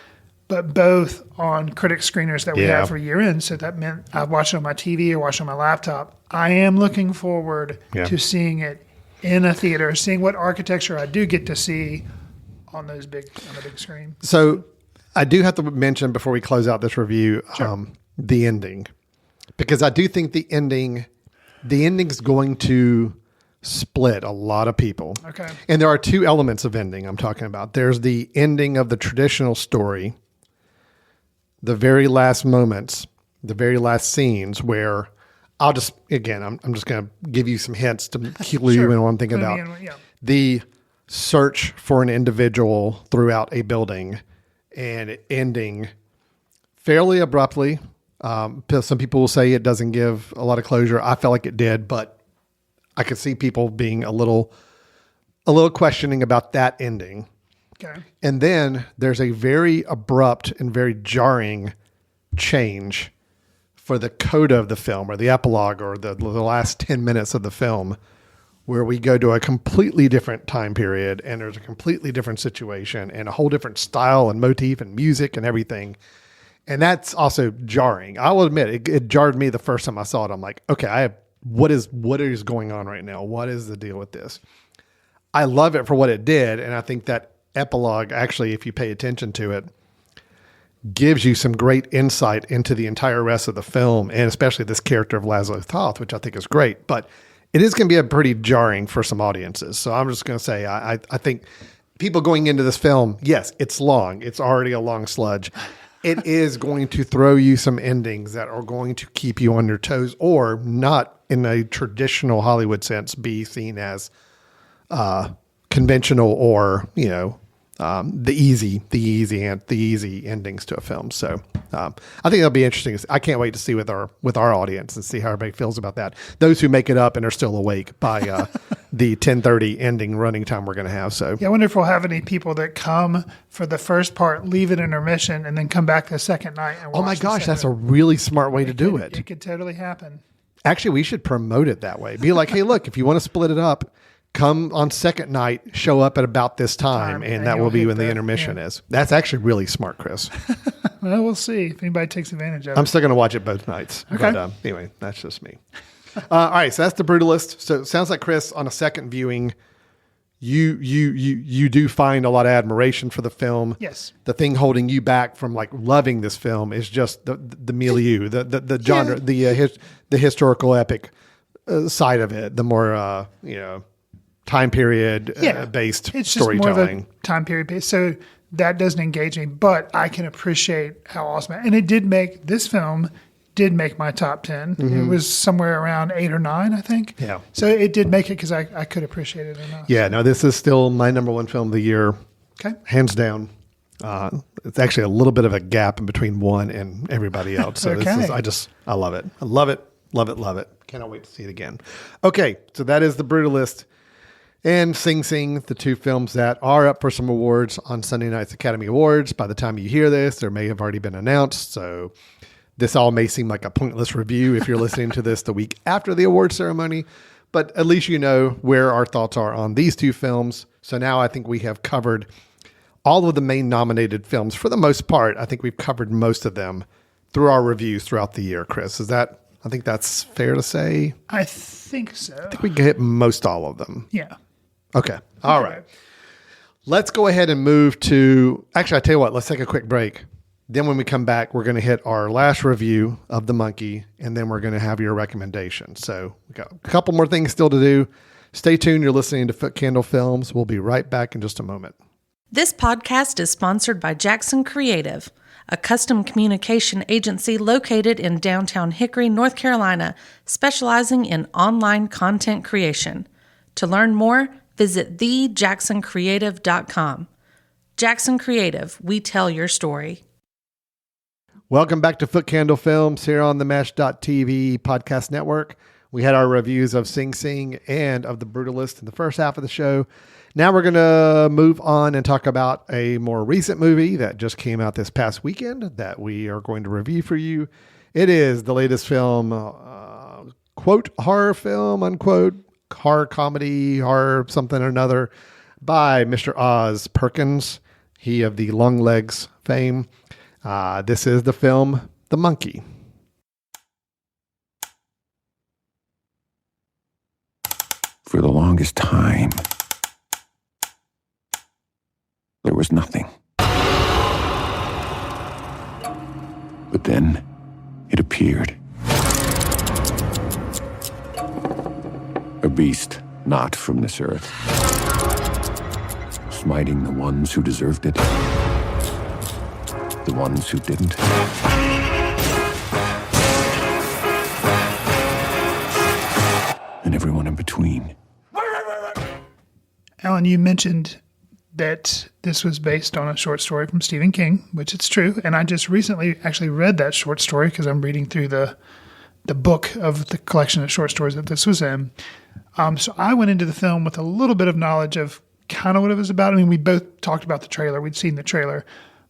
but both on critic screeners that we have for year end. So that meant I've watched it on my TV or watched it on my laptop. I am looking forward to seeing it in a theater, seeing what architecture I do get to see on the big screen. So I do have to mention before we close out this review, the ending, because I do think the ending's going to split a lot of people. Okay. And there are two elements of ending I'm talking about. There's the ending of the traditional story, the very last moments, the very last scenes where I'm just going to give you some hints to clue you in what I'm thinking about. The search for an individual throughout a building and ending fairly abruptly. Some people will say it doesn't give a lot of closure. I felt like it did, but I could see people being a little questioning about that ending. Okay. And then there's a very abrupt and very jarring change for the coda of the film or the epilogue or the last 10 minutes of the film, where we go to a completely different time period and there's a completely different situation and a whole different style and motif and music and everything. And that's also jarring. I will admit it jarred me the first time I saw it. I'm like, okay, what is going on right now? What is the deal with this? I love it for what it did. And I think that epilogue, actually, if you pay attention to it, gives you some great insight into the entire rest of the film, and especially this character of Laszlo Thoth, which I think is great. But it is going to be a pretty jarring for some audiences. So I'm just going to say, I think people going into this film, yes, it's long. It's already a long sludge. It is going to throw you some endings that are going to keep you on your toes, or not in a traditional Hollywood sense, be seen as conventional or, the easy endings to a film. So I think it'll be interesting. I can't wait to see with our audience and see how everybody feels about that. Those who make it up and are still awake by the 10:30 ending running time we're going to have. So I wonder if we'll have any people that come for the first part, leave at intermission, and then come back the second night. And oh my gosh, that's a really smart way to do it. It could totally happen. Actually, we should promote it that way. Be like, hey, look, if you want to split it up, come on second night, show up at about this time, and that will be when the intermission is. That's actually really smart, Chris. Well, we'll see if anybody takes advantage of it. I'm still going to watch it both nights. Okay. But anyway, that's just me. All right, so that's The Brutalist. So it sounds like, Chris, on a second viewing, you do find a lot of admiration for the film. Yes. The thing holding you back from like loving this film is just the milieu, the genre, the historical epic side of it, the more time period based it's storytelling. Just more of a time period based. So that doesn't engage me, but I can appreciate how awesome. And it did make this film make my top 10. Mm-hmm. It was somewhere around 8 or 9, I think. Yeah. So it did make it because I could appreciate it enough. Yeah, no, this is still my number one film of the year. Okay. Hands down. It's actually a little bit of a gap in between one and everybody else. So I love it. I love it. Love it. Love it. Cannot wait to see it again. Okay. So that is The Brutalist and Sing Sing, the two films that are up for some awards on Sunday night's Academy Awards. By the time you hear this, there may have already been announced. So this all may seem like a pointless review if you're listening to this the week after the award ceremony, but at least you know where our thoughts are on these two films. So now I think we have covered all of the main nominated films for the most part. I think we've covered most of them through our reviews throughout the year, Chris. I think that's fair to say? I think so. I think we can hit most all of them. Yeah. Okay. All right. Let's go ahead and move to, actually, I tell you what, let's take a quick break. Then when we come back, we're going to hit our last review of The Monkey, and then we're going to have your recommendation. So we got a couple more things still to do. Stay tuned. You're listening to Foot Candle Films. We'll be right back in just a moment. This podcast is sponsored by Jackson Creative, a custom communication agency located in downtown Hickory, North Carolina, specializing in online content creation. To learn more, visit thejacksoncreative.com. Jackson Creative, we tell your story. Welcome back to Foot Candle Films here on the Mesh.tv podcast network. We had our reviews of Sing Sing and of The Brutalist in the first half of the show. Now we're going to move on and talk about a more recent movie that just came out this past weekend that we are going to review for you. It is the latest film, quote, horror film, unquote, horror comedy, horror something or another, by Mr. Oz Perkins, he of the Long Legs fame. This is the film The Monkey. For the longest time, there was nothing. But then it appeared. A beast not from this earth, smiting the ones who deserved it, the ones who didn't. And everyone in between. Alan, you mentioned that this was based on a short story from Stephen King, which it's true. And I just recently actually read that short story because I'm reading through the book of the collection of short stories that this was in. So I went into the film with a little bit of knowledge of kind of what it was about. I mean, we both talked about the trailer. We'd seen the trailer.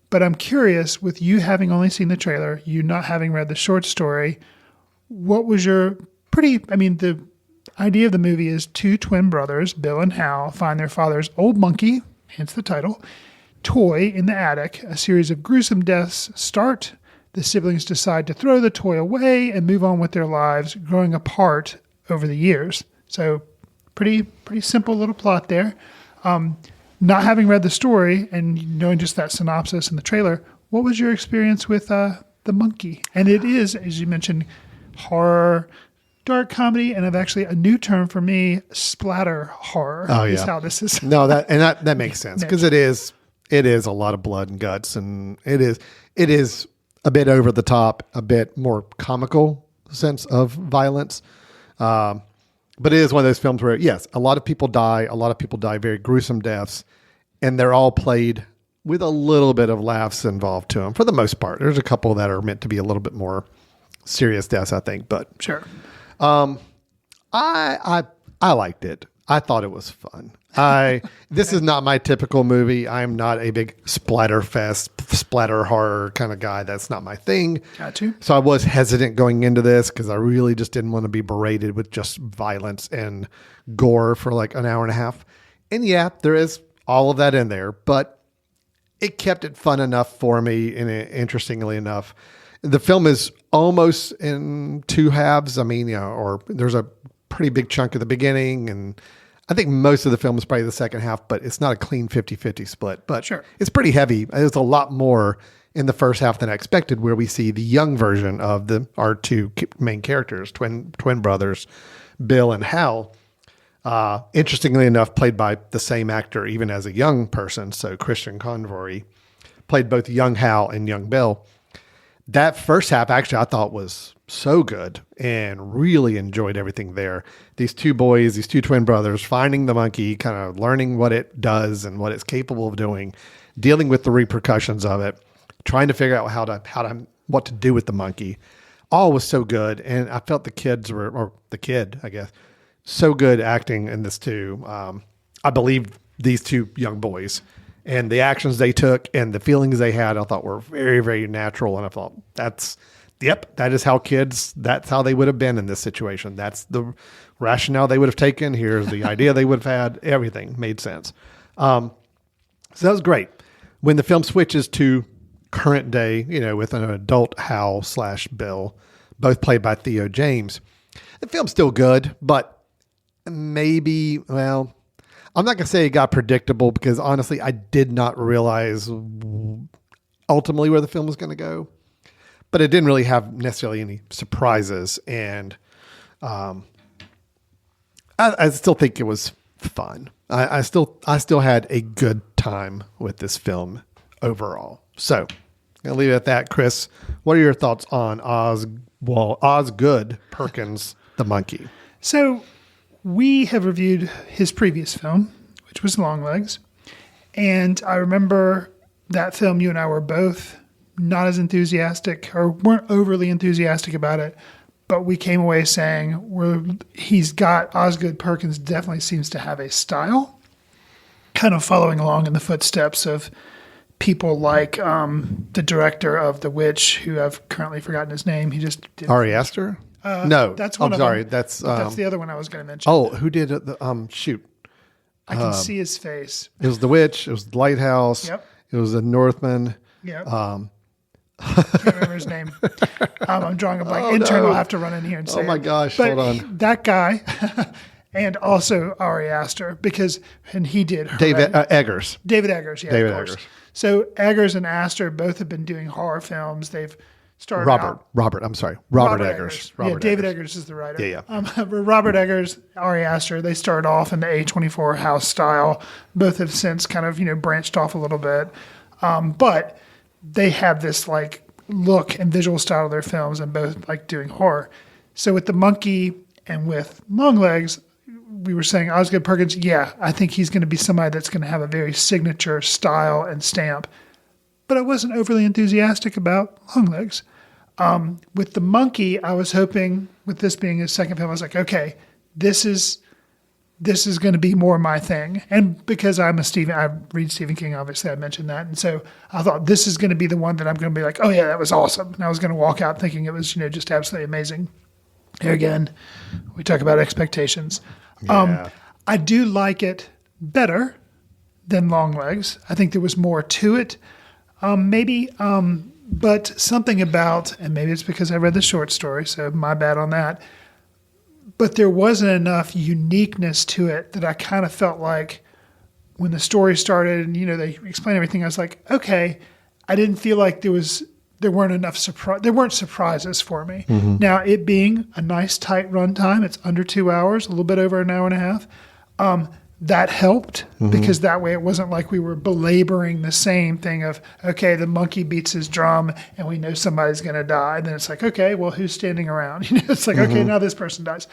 But I'm curious, with you having only seen the trailer, you not having read the short story, what was your the idea of the movie is two twin brothers, Bill and Hal, find their father's old monkey, hence the title, toy in the attic. A series of gruesome deaths start. The siblings decide to throw the toy away and move on with their lives, growing apart over the years. So pretty simple little plot there. Not having read the story and knowing just that synopsis in the trailer, what was your experience with The Monkey? And it is, as you mentioned, horror, dark comedy, and actually a new term for me, splatter horror. Oh, yeah. Is how this is. No, that makes sense because it is a lot of blood and guts, and it is a bit over the top, a bit more comical sense of violence. But it is one of those films where, yes, a lot of people die very gruesome deaths, and they're all played with a little bit of laughs involved to them for the most part. There's a couple that are meant to be a little bit more serious deaths, I think, but sure. I liked it. I thought it was fun. This is not my typical movie. I'm not a big splatter horror kind of guy. That's not my thing. Got you. So I was hesitant going into this because I really just didn't want to be berated with just violence and gore for like an hour and a half. And yeah, there is all of that in there, but it kept it fun enough for me. And interestingly enough, the film is almost in two halves. I mean, or there's a pretty big chunk at the beginning, and I think most of the film is probably the second half, but it's not a clean 50-50 split. But sure, it's pretty heavy. There's a lot more in the first half than I expected, where we see the young version of our two main characters, twin brothers, Bill and Hal. Interestingly enough, played by the same actor, even as a young person. So Christian Convery played both young Hal and young Bill. That first half, actually, I thought was so good and really enjoyed everything there. These two boys, these two twin brothers, finding the monkey, kind of learning what it does and what it's capable of doing, dealing with the repercussions of it, trying to figure out what to do with the monkey. All was so good, and I felt the kid, I guess, so good acting in this too. I believe these two young boys. And the actions they took and the feelings they had, I thought were very, very natural. And I thought, that is that's how they would have been in this situation. That's the rationale they would have taken. Here's the idea they would have had. Everything made sense. So that was great. When the film switches to current day, with an adult Hal / Bill, both played by Theo James, the film's still good, but maybe, I'm not going to say it got predictable because honestly, I did not realize ultimately where the film was going to go, but it didn't really have necessarily any surprises. And I still think it was fun. I still had a good time with this film overall. So I'll leave it at that. Chris, what are your thoughts on Osgood Perkins, The Monkey? So we have reviewed his previous film, which was Longlegs, And I remember that film, you and I were both not as enthusiastic or weren't overly enthusiastic about it, but we came away saying Osgood Perkins definitely seems to have a style, kind of following along in the footsteps of people like the director of The Witch, who I've currently forgotten his name. He just did Ari Aster? No. That's one I'm of sorry. them. That's the other one I was going to mention. Oh, who did the shoot? I can see his face. It was The Witch. It was The Lighthouse. Yep. It was The Northman. Yep. Can't remember his name. I'm drawing a blank. Intern will have to run in here and say. Oh my it. gosh! But hold on. That guy, and also Ari Aster, and he did David Eggers. David Eggers, yeah, David of course. Eggers. So Eggers and Aster both have been doing horror films. They've started Robert Eggers. David Eggers is the writer. Yeah. Robert Eggers, Ari Aster, they started off in the A24 house style. Both have since kind of, branched off a little bit. But they have this like look and visual style of their films and both like doing horror. So with The Monkey and with Longlegs, we were saying Osgood Perkins, I think he's going to be somebody that's going to have a very signature style and stamp. But I wasn't overly enthusiastic about Longlegs. With The Monkey, I was hoping, with this being his second film, I was like, okay, this is going to be more my thing. And because I read Stephen King, obviously I mentioned that. And so I thought this is going to be the one that I'm going to be like, oh yeah, that was awesome. And I was going to walk out thinking it was, just absolutely amazing. Here again, we talk about expectations. Yeah. I do like it better than Longlegs. I think there was more to it. But something about, and maybe it's because I read the short story, so my bad on that, but there wasn't enough uniqueness to it that I kind of felt like when the story started and, they explained everything, I was like, okay, I didn't feel like there weren't surprises for me. Mm-hmm. Now, it being a nice tight runtime, it's under 2 hours, a little bit over an hour and a half. That helped because that way it wasn't like we were belaboring the same thing of, okay, the monkey beats his drum and we know somebody's going to die. And then it's like, okay, well, who's standing around? It's like, okay, now this person dies.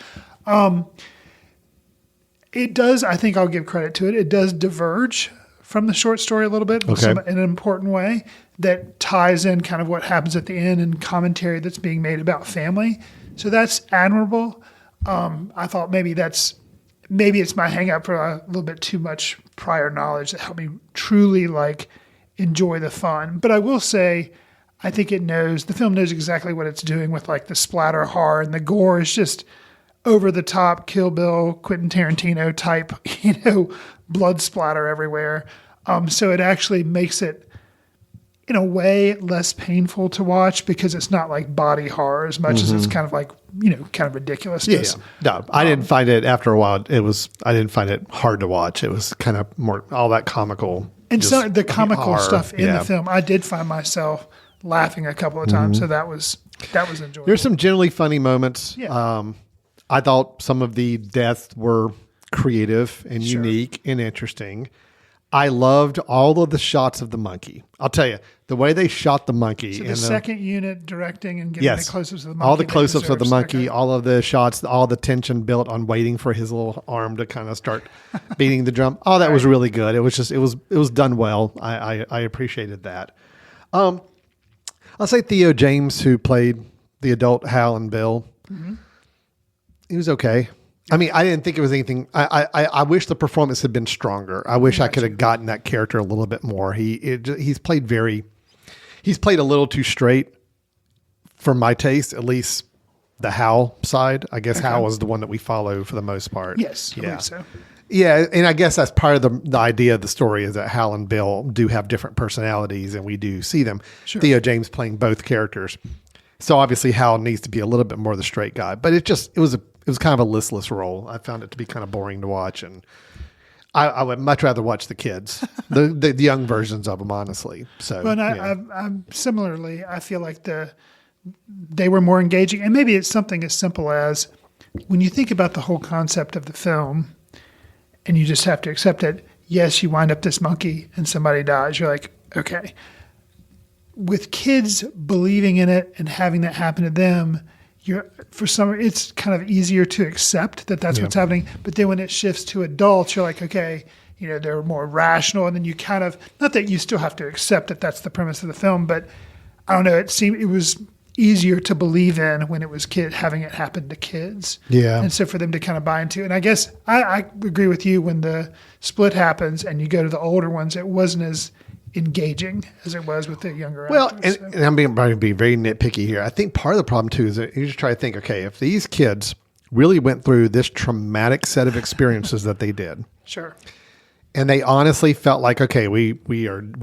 It does, I think I'll give credit to it. It does diverge from the short story a little bit in an important way that ties in kind of what happens at the end and commentary that's being made about family. So that's admirable. I thought maybe it's my hang up for a little bit too much prior knowledge that helped me truly enjoy the fun. But I will say, I think the film knows exactly what it's doing with the splatter horror, and the gore is just over the top Kill Bill, Quentin Tarantino type, blood splatter everywhere. So it actually makes it, in a way, less painful to watch because it's not like body horror as much as it's kind of kind of ridiculousness. Yeah. No, I didn't find it after a while. I didn't find it hard to watch. It was kind of more all that comical. And so the comical horror, stuff in the film, I did find myself laughing a couple of times. So that was enjoyable. There's some generally funny moments. Yeah. I thought some of the deaths were creative and unique and interesting. I loved all of the shots of the monkey. I'll tell you, the way they shot the monkey. So the second unit directing and getting the close-ups of the monkey. All the close-ups of the monkey, all of the shots, all the tension built on waiting for his little arm to kind of start beating the drum. Oh, that was really good. It was it was done well. I appreciated that. I'll say Theo James, who played the adult Hal and Bill. Mm-hmm. He was okay. I mean, I didn't think it was anything. I wish the performance had been stronger. I wish I could have gotten that character a little bit more. He's played a little too straight for my taste, at least the Hal side. I guess Hal was the one that we follow for the most part. Yes, I believe so. Yeah, and I guess that's part of the idea of the story is that Hal and Bill do have different personalities, and we do see them. Sure. Theo James playing both characters. So obviously Hal needs to be a little bit more the straight guy, but it was kind of a listless role. I found it to be kind of boring to watch, and I would much rather watch the kids, the young versions of them, honestly. So, but I'm similarly, I feel like they were more engaging, and maybe it's something as simple as when you think about the whole concept of the film, and you just have to accept it. Yes, you wind up this monkey, and somebody dies. You're like, okay. With kids believing in it and having that happen to them, it's kind of easier to accept that that's what's happening. But then when it shifts to adults, you're like, okay, they're more rational, and then you kind of, not that you still have to accept that that's the premise of the film, but I don't know, it was easier to believe in when it was having it happen to kids. Yeah. And so for them to kind of buy into, and I guess I agree with you, when the split happens and you go to the older ones, it wasn't as engaging as it was with the younger actors. And I'm being very nitpicky here. I think part of the problem too is that you just try to think, okay, if these kids really went through this traumatic set of experiences that they did. Sure. And they honestly felt like, okay, we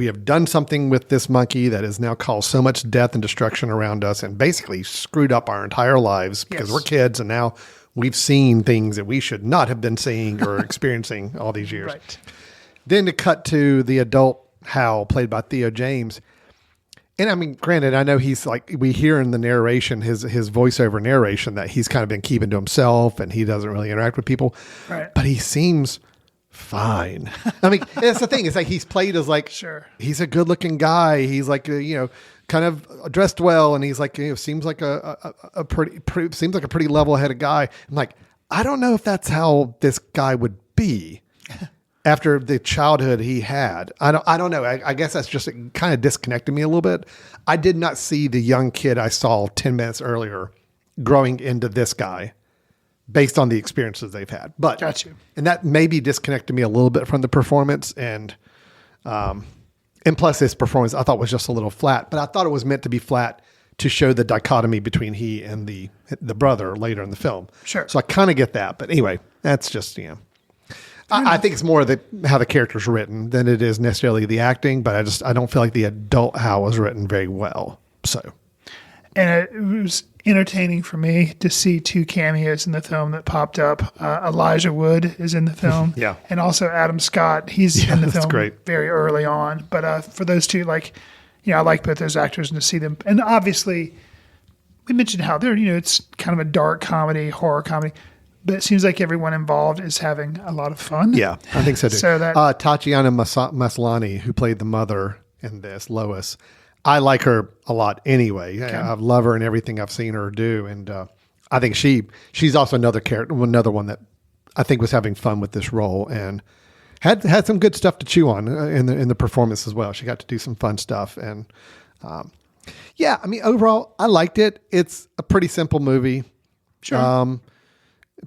have done something with this monkey that has now caused so much death and destruction around us and basically screwed up our entire lives because we're kids and now we've seen things that we should not have been seeing or experiencing all these years. Right. Then to cut to the adult Hal, played by Theo James. And I mean, granted, I know he's like, we hear in the narration, his voiceover narration, that he's kind of been keeping to himself and he doesn't really interact with people. Right. But he seems fine. I mean, that's the thing. It's like he's played as like, sure, he's a good looking guy. He's like, kind of dressed well. And he's like, seems like a pretty level headed guy. I'm like, I don't know if that's how this guy would be after the childhood he had. I don't know. I guess that's just, it kind of disconnected me a little bit. I did not see the young kid I saw 10 minutes earlier growing into this guy based on the experiences they've had. But got you. And that maybe disconnected me a little bit from the performance. And plus his performance I thought was just a little flat, but I thought it was meant to be flat to show the dichotomy between he and the brother later in the film. Sure. So I kind of get that. But anyway, that's just, I think it's more how the character's written than it is necessarily the acting, but I don't feel like the adult Hal was written very well. So, and it was entertaining for me to see two cameos in the film that popped up. Elijah Wood is in the film, yeah, and also Adam Scott. He's in the film great. Very early on. But for those two, I like both those actors, and to see them, and obviously, we mentioned how they're it's kind of a dark comedy, horror comedy. But it seems like everyone involved is having a lot of fun. Yeah, I think so too. So that Tatiana Maslany, who played the mother in this, Lois, I like her a lot anyway. Okay. I love her in everything I've seen her do. And I think she's also another one that I think was having fun with this role and had some good stuff to chew on in the performance as well. She got to do some fun stuff. And overall, I liked it. It's a pretty simple movie. Sure.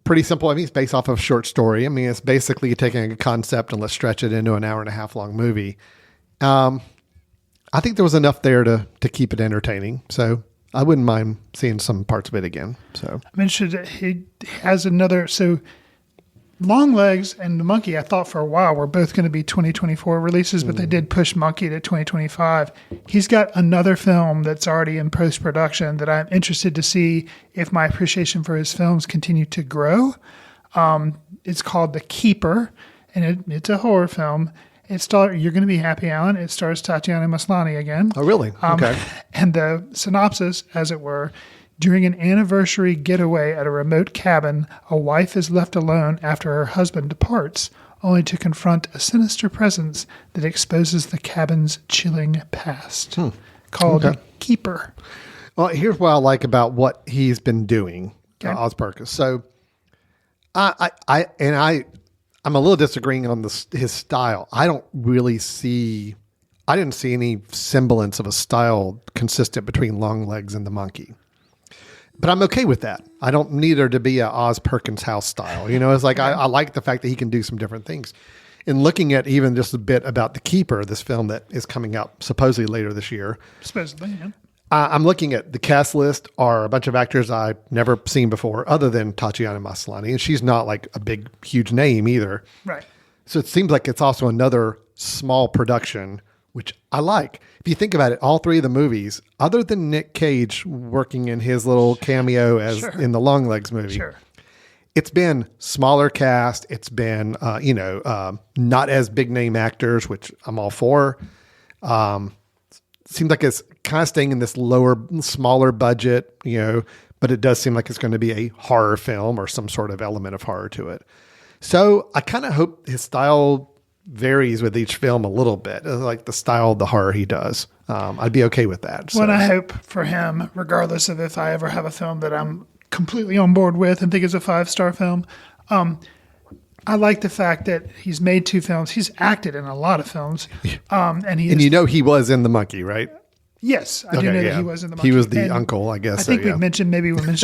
Pretty simple. I mean, it's based off of a short story. I mean, it's basically taking a concept and let's stretch it into an 1.5 hour long movie. I think there was enough there to keep it entertaining. So I wouldn't mind seeing some parts of it again. So I mentioned that he has another. So Longlegs and the Monkey, I thought for a while were both going to be 2024 releases, but they did push Monkey to 2025. He's got another film that's already in post-production that I'm interested to see if my appreciation for his films continue to grow. It's called The Keeper, and it's a horror film. You're going to be happy, Alan. It stars Tatiana Maslany again. Oh, really? Okay. And the synopsis, as it were: during an anniversary getaway at a remote cabin, a wife is left alone after her husband departs, only to confront a sinister presence that exposes the cabin's chilling past. Called Keeper. Well, here's what I like about what he's been doing, Oz Perkins. So, I'm a little disagreeing on his style. I didn't see any semblance of a style consistent between Longlegs and the Monkey. But I'm okay with that. I don't need there to be a Oz Perkins house style. It's like, I like the fact that he can do some different things. In looking at even just a bit about The Keeper, this film that is coming out supposedly later this year. Supposedly, yeah. I'm looking at the cast list are a bunch of actors I've never seen before other than Tatiana Maslany. And she's not like a big, huge name either. Right. So it seems like it's also another small production, which I like. If you think about it, all three of the movies, other than Nick Cage working in his little cameo in the Longlegs movie, it's been smaller cast. It's been, not as big name actors, which I'm all for. Seems like it's kind of staying in this smaller budget, but it does seem like it's going to be a horror film or some sort of element of horror to it. So I kind of hope his style varies with each film a little bit, like the style of the horror he does. I'd be okay with that. Well, I hope for him, regardless of if I ever have a film that I'm completely on board with and think is a 5-star film, I like the fact that he's made 2 films. He's acted in a lot of films. And he was in The Monkey, right? Yes, I do know that he was in The Monkey. He was the uncle, I guess. I think we mentioned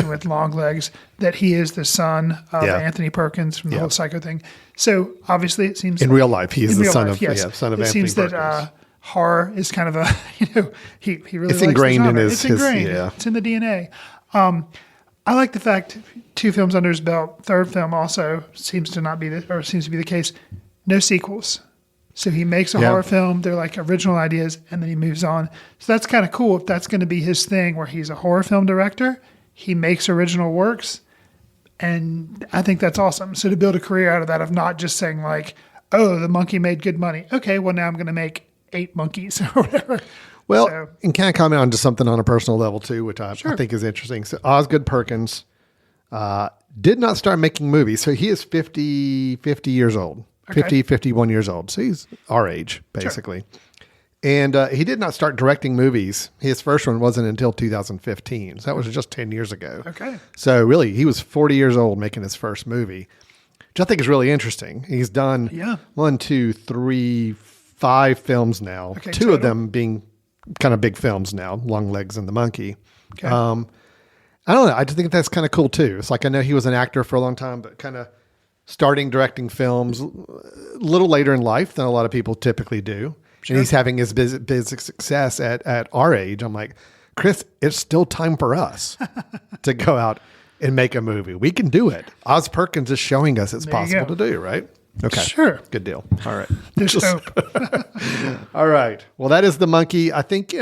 with Longlegs that he is the son of Anthony Perkins from the whole Psycho thing. So obviously it seems... In real life, he is the son of yes. son of it Anthony seems Perkins. that horror is kind of a, he really it's likes ingrained the in genre. his... It's ingrained. Yeah. It's in the DNA. I like the fact 2 films under his belt. Third film also seems to be the case. No sequels. So he makes a horror film. They're like original ideas, and then he moves on. So that's kind of cool if that's going to be his thing, where he's a horror film director. He makes original works, and I think that's awesome. So to build a career out of that, of not just saying like, oh, The Monkey made good money. Okay, well now I'm going to make 8 monkeys or whatever. Well, and can I comment on just something on a personal level too, which I think is interesting. So Osgood Perkins did not start making movies. So he is 50 years old, 51 years old. So he's our age, basically. Sure. And he did not start directing movies. His first one wasn't until 2015. So that was just 10 years ago. Okay. So really, he was 40 years old making his first movie, which I think is really interesting. He's done 5 films now, okay, 2 of them being kind of big films now, Longlegs and The Monkey. Okay. I don't know. I just think that's kind of cool too. It's like, I know he was an actor for a long time, but kind of starting directing films a little later in life than a lot of people typically do. Sure. And he's having his basic success at our age. I'm like, Chris, it's still time for us to go out and make a movie. We can do it. Oz Perkins is showing us it's possible to do, right? Okay. Sure. Good deal. All right. There's hope. All right. Well, that is The Monkey. I think,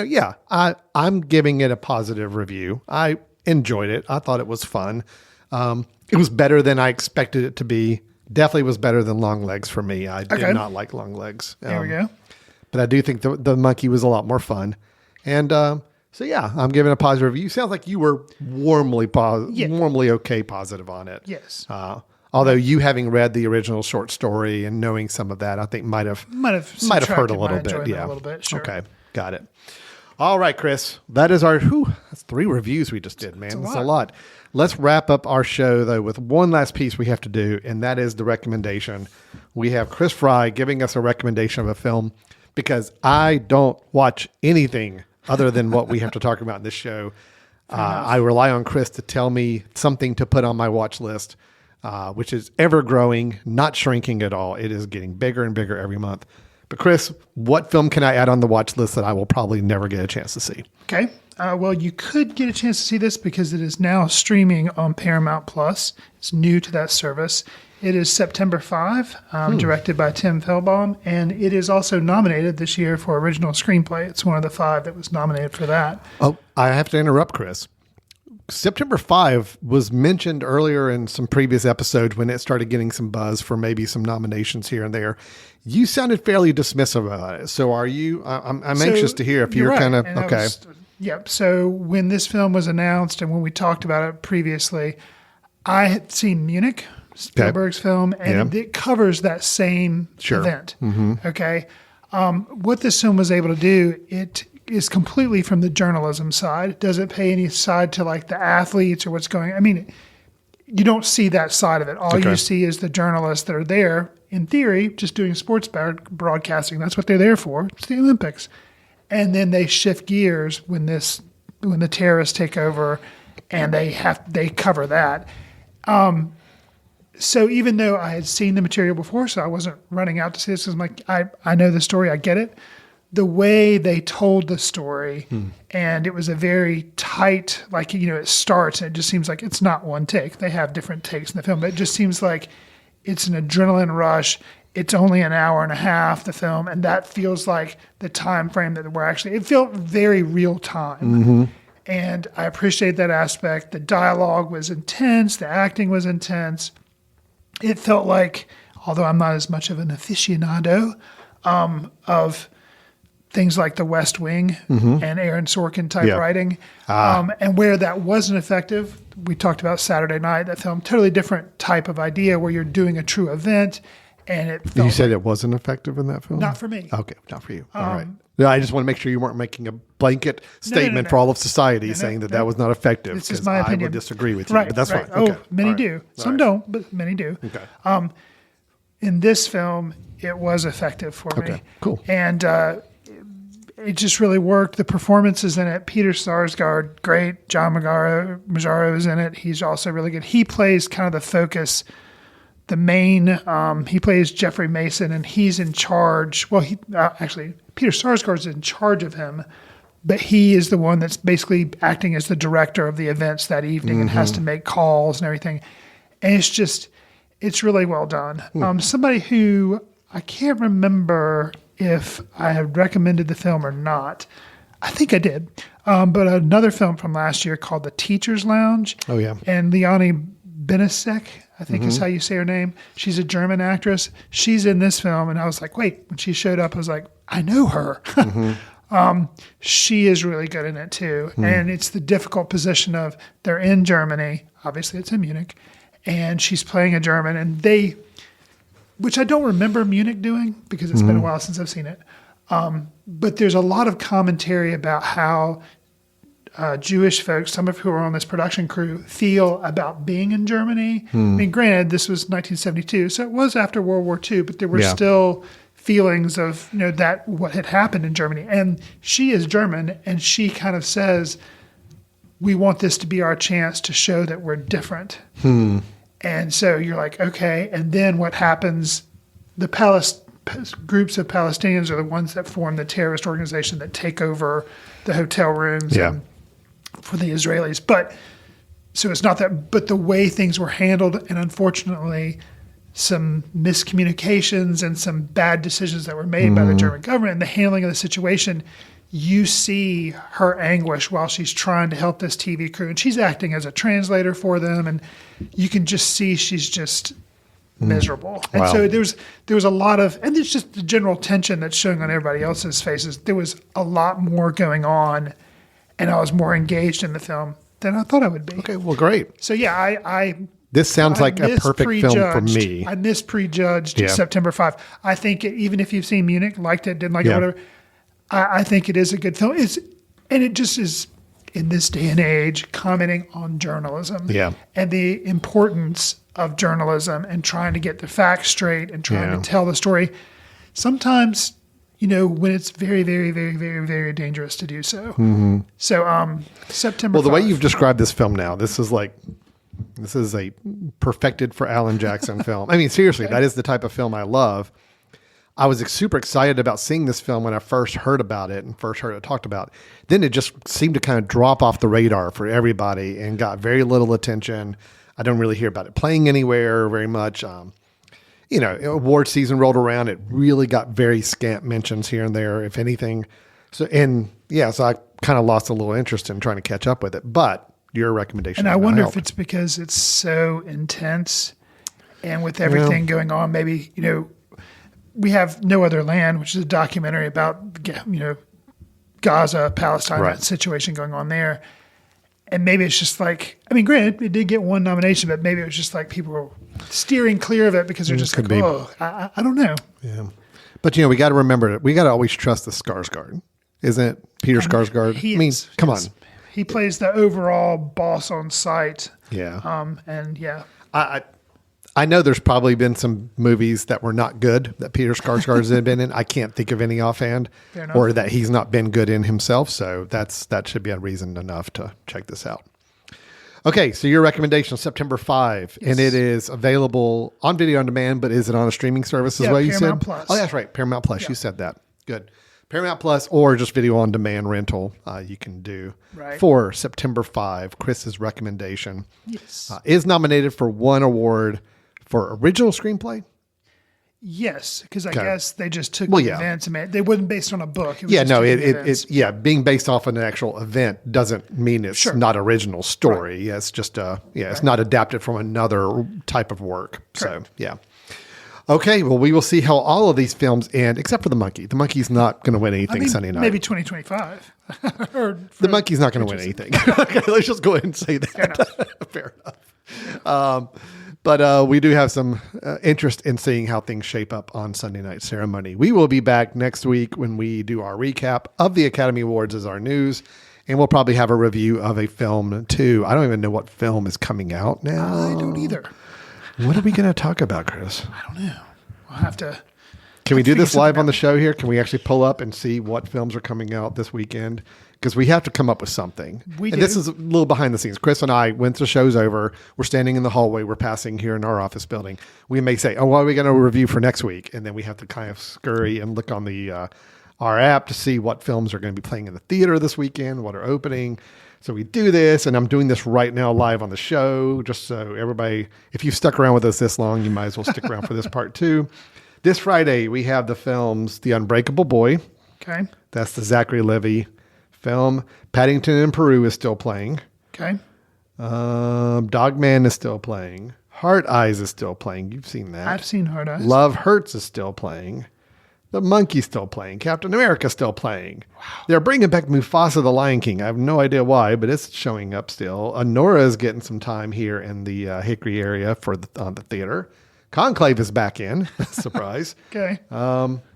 I'm giving it a positive review. I enjoyed it. I thought it was fun. It was better than I expected it to be. Definitely was better than Longlegs for me. I did not like Longlegs. There we go. But I do think the Monkey was a lot more fun. And I'm giving a positive review. Sounds like you were warmly positive on it. Yes. Although you having read the original short story and knowing some of that, I think might have hurt a little bit. Yeah. A little bit. Sure. Okay. Got it. All right, Chris. That is that's 3 reviews we just did, man. That's a lot. Let's wrap up our show, though, with one last piece we have to do, and that is the recommendation. We have Chris Fry giving us a recommendation of a film because I don't watch anything other than what we have to talk about in this show. I rely on Chris to tell me something to put on my watch list, which is ever growing, not shrinking at all. It is getting bigger and bigger every month. But Chris, what film can I add on the watch list that I will probably never get a chance to see? Okay. Well, you could get a chance to see this because it is now streaming on Paramount Plus. It's new to that service. It is September 5, directed by Tim Feldbaum, and it is also nominated this year for original screenplay. It's one of the 5 that was nominated for that. Oh, I have to interrupt, Chris. September 5 was mentioned earlier in some previous episodes when it started getting some buzz for maybe some nominations here and there. You sounded fairly dismissive about it. So are you? I'm anxious to hear if you're kind of okay. Yep. So when this film was announced and when we talked about it previously, I had seen Munich, Spielberg's film, and it covers that same event. Mm-hmm. Okay. What this film was able to do, it is completely from the journalism side. It doesn't pay any side to like the athletes or what's going on. I mean, you don't see that side of it. All you see is the journalists that are there, in theory, just doing sports broadcasting. That's what they're there for. It's the Olympics. And then they shift gears when the terrorists take over, and they cover that. So even though I had seen the material before, so I wasn't running out to see this, because I'm like, I know the story, I get it. The way they told the story, and it was a very tight, like, it starts and it just seems like it's not one take. They have different takes in the film, but it just seems like it's an adrenaline rush. It's only an hour and a half, the film, and that feels like the time frame that we're actually, it felt very real time. Mm-hmm. And I appreciate that aspect. The dialogue was intense. The acting was intense. It felt like, although I'm not as much of an aficionado of things like The West Wing and Aaron Sorkin type writing, and where that wasn't effective, we talked about Saturday Night, that film, totally different type of idea where you're doing a true event, and it felt You said it wasn't effective in that film? Not for me. Okay, not for you. All right. No, I just want to make sure you weren't making a blanket statement for all of society saying that was not effective. This is my opinion. I would disagree with you, right, but that's right. fine. Okay. Oh, many do. Some don't, but many do. Okay. in this film, it was effective for me. Okay, cool. And it just really worked. The performances in it, Peter Sarsgaard, great. John Magaro is in it. He's also really good. He plays kind of the focus, the main. He plays Jeffrey Mason, and he's in charge. Well, actually, Peter Sarsgaard's in charge of him, but he is the one that's basically acting as the director of the events that evening and has to make calls and everything. And it's really well done. Somebody who I can't remember if I had recommended the film or not. I think I did. But another film from last year called The Teacher's Lounge. Oh, yeah. And Leonie Benesek, I think is how you say her name. She's a German actress. She's in this film. And I was like, wait, when she showed up, I was like, I know her. She is really good in it too. And it's the difficult position of they're in Germany. Obviously, it's in Munich. And she's playing a German. And which I don't remember Munich doing because it's been a while since I've seen it. But there's a lot of commentary about how Jewish folks, some of who are on this production crew, feel about being in Germany. I mean, granted, this was 1972, so it was after World War II, but there were still feelings of, that what had happened in Germany. And she is German, and she kind of says, we want this to be our chance to show that we're different. And so you're like, okay. And then what happens? The groups of Palestinians are the ones that form the terrorist organization that take over the hotel rooms for the Israelis. But so it's not that, but the way things were handled, and unfortunately, some miscommunications and some bad decisions that were made by the German government and the handling of the situation. You see her anguish while she's trying to help this TV crew, and she's acting as a translator for them, and you can just see she's just miserable. And so there was a lot of, and there's just the general tension that's showing on everybody else's faces. There was a lot more going on, and I was more engaged in the film than I thought I would be. Okay, well, great. So yeah, this sounds like a perfect film for me. I misprejudged September 5. I think even if you've seen Munich, liked it, didn't like it, whatever, I think it is a good film. And it just is, in this day and age, commenting on journalism and the importance of journalism and trying to get the facts straight and trying to tell the story. Sometimes, when it's very, very, very, very, very dangerous to do so. So September 5. Well, the way you've described this film now, this is a perfected for Alan Jackson film. I mean, seriously, that is the type of film I love. I was super excited about seeing this film when I first heard about it and first heard it talked about. Then it just seemed to kind of drop off the radar for everybody and got very little attention. I don't really hear about it playing anywhere very much. Award season rolled around. It really got very scant mentions here and there, if anything. So I kind of lost a little interest in trying to catch up with it. But your recommendation. And I wonder if it's because it's so intense and with everything going on, maybe, we have No Other Land, which is a documentary about, Gaza, Palestine, that situation going on there. And maybe it's just like, granted, it did get one nomination, but maybe it was just like people were steering clear of it because they're just like, I don't know. Yeah. But, we got to remember that we got to always trust the Skarsgård. Isn't it Peter Skarsgård? Come on. He plays the overall boss on site. Yeah. I know there's probably been some movies that were not good that Peter Skarsgård's been in. I can't think of any offhand, or that he's not been good in himself. So that should be a reason enough to check this out. Okay, so your recommendation is September 5, and it is available on video on demand, but is it on a streaming service as well? You Paramount said Plus. Oh, that's right, Paramount Plus. You said that. Good. Paramount Plus or just video on demand rental you can do for September 5. Chris's recommendation is nominated for one award for original screenplay. Yes, because I guess they just took the events and they wasn't based on a book. It was being based off an actual event doesn't mean it's not original story. Right. Yeah, it's just it's not adapted from another type of work. Correct. So okay, well, we will see how all of these films end, except for The Monkey. The Monkey's not going to win anything Sunday night. Maybe 2025. The Monkey's not going to win anything. Okay, let's just go ahead and say that. Fair enough. But we do have some interest in seeing how things shape up on Sunday Night Ceremony. We will be back next week when we do our recap of the Academy Awards as our news. And we'll probably have a review of a film, too. I don't even know what film is coming out now. I don't either. What are we going to talk about, Chris? I don't know. We'll have to. Can we do this live on the out. show here? Can we actually pull up and see what films are coming out this weekend? Because we have to come up with something. This is a little behind the scenes. Chris and I, once the show's over, we're standing in the hallway. We're passing here in our office building. We may say, oh, what are we going to review for next week? And then we have to kind of scurry and look on the our app to see what films are going to be playing in the theater this weekend, what are opening. So we do this, and I'm doing this right now live on the show, just so everybody, if you've stuck around with us this long, you might as well stick around for this part too. This Friday, we have the films The Unbreakable Boy. Okay. That's the Zachary Levi film. Paddington in Peru is still playing. Okay. Dogman is still playing. Heart Eyes is still playing. You've seen that. I've seen Hard Eyes. Love Hurts is still playing. The Monkey's still playing. Captain America's still playing. Wow. They're bringing back Mufasa the Lion King. I have no idea why, but it's showing up still. Nora is getting some time here in the Hickory area for the theater. Conclave is back in. Surprise. Okay.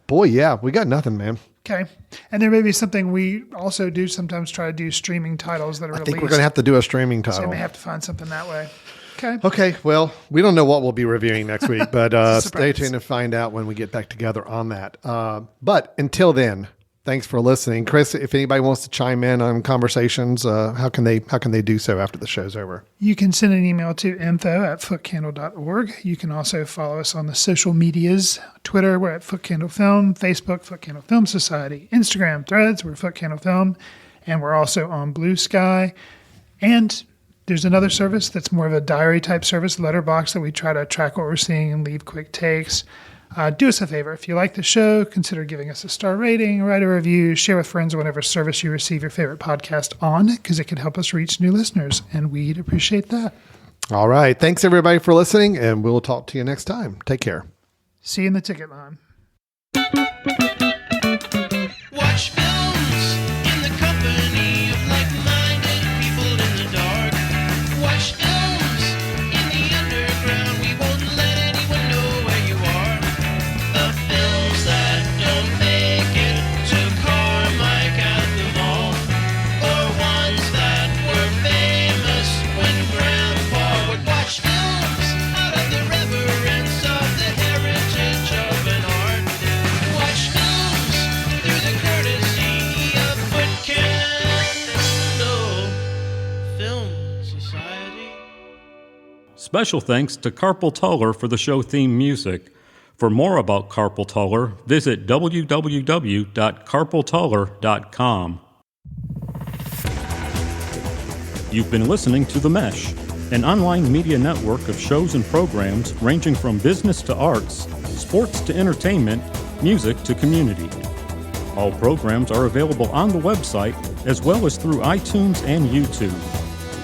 Boy, yeah, we got nothing, man. Okay. And there may be something we also do sometimes try to do streaming titles that are released. I think we're going to have to do a streaming title. So we may have to find something that way. Okay. Okay. Well, we don't know what we'll be reviewing next week, but stay tuned to find out when we get back together on that. But until then, thanks for listening. Chris, if anybody wants to chime in on conversations, how can they do so after the show's over? You can send an email to info@footcandle.org. You can also follow us on the social medias. Twitter, we're at Footcandle Film. Facebook, Footcandle Film Society. Instagram, Threads, we're Footcandle Film. And we're also on Blue Sky. And there's another service that's more of a diary type service, Letterboxd, that we try to track what we're seeing and leave quick takes. Do us a favor. If you like the show, consider giving us a star rating, write a review, share with friends on whatever service you receive your favorite podcast on, because it can help us reach new listeners, and we'd appreciate that. All right. Thanks, everybody, for listening, and we'll talk to you next time. Take care. See you in the ticket line. Watch films in the company of like-minded people in the dark. Watch films in the underground. We won't let anyone know where you are. The films that don't make it to Carmike at the mall, or ones that were famous when Grandpa would watch films out of the reverence of the heritage of an art. Watch films through the courtesy of Foot Candle Film Society. Special thanks to Carpal Tuller for the show theme music. For more about Carpal Tuller, visit www.carpaltuller.com. You've been listening to The Mesh, an online media network of shows and programs ranging from business to arts, sports to entertainment, music to community. All programs are available on the website as well as through iTunes and YouTube.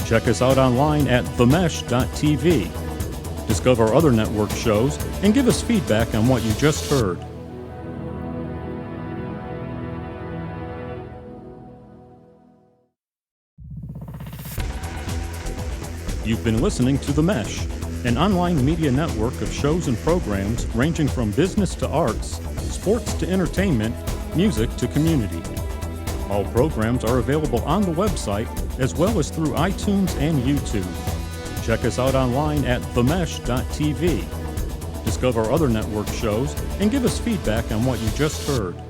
Check us out online at themesh.tv. Discover other network shows and give us feedback on what you just heard. You've been listening to The Mesh, an online media network of shows and programs ranging from business to arts, sports to entertainment, music to community. All programs are available on the website as well as through iTunes and YouTube. Check us out online at themesh.tv. Discover other network shows and give us feedback on what you just heard.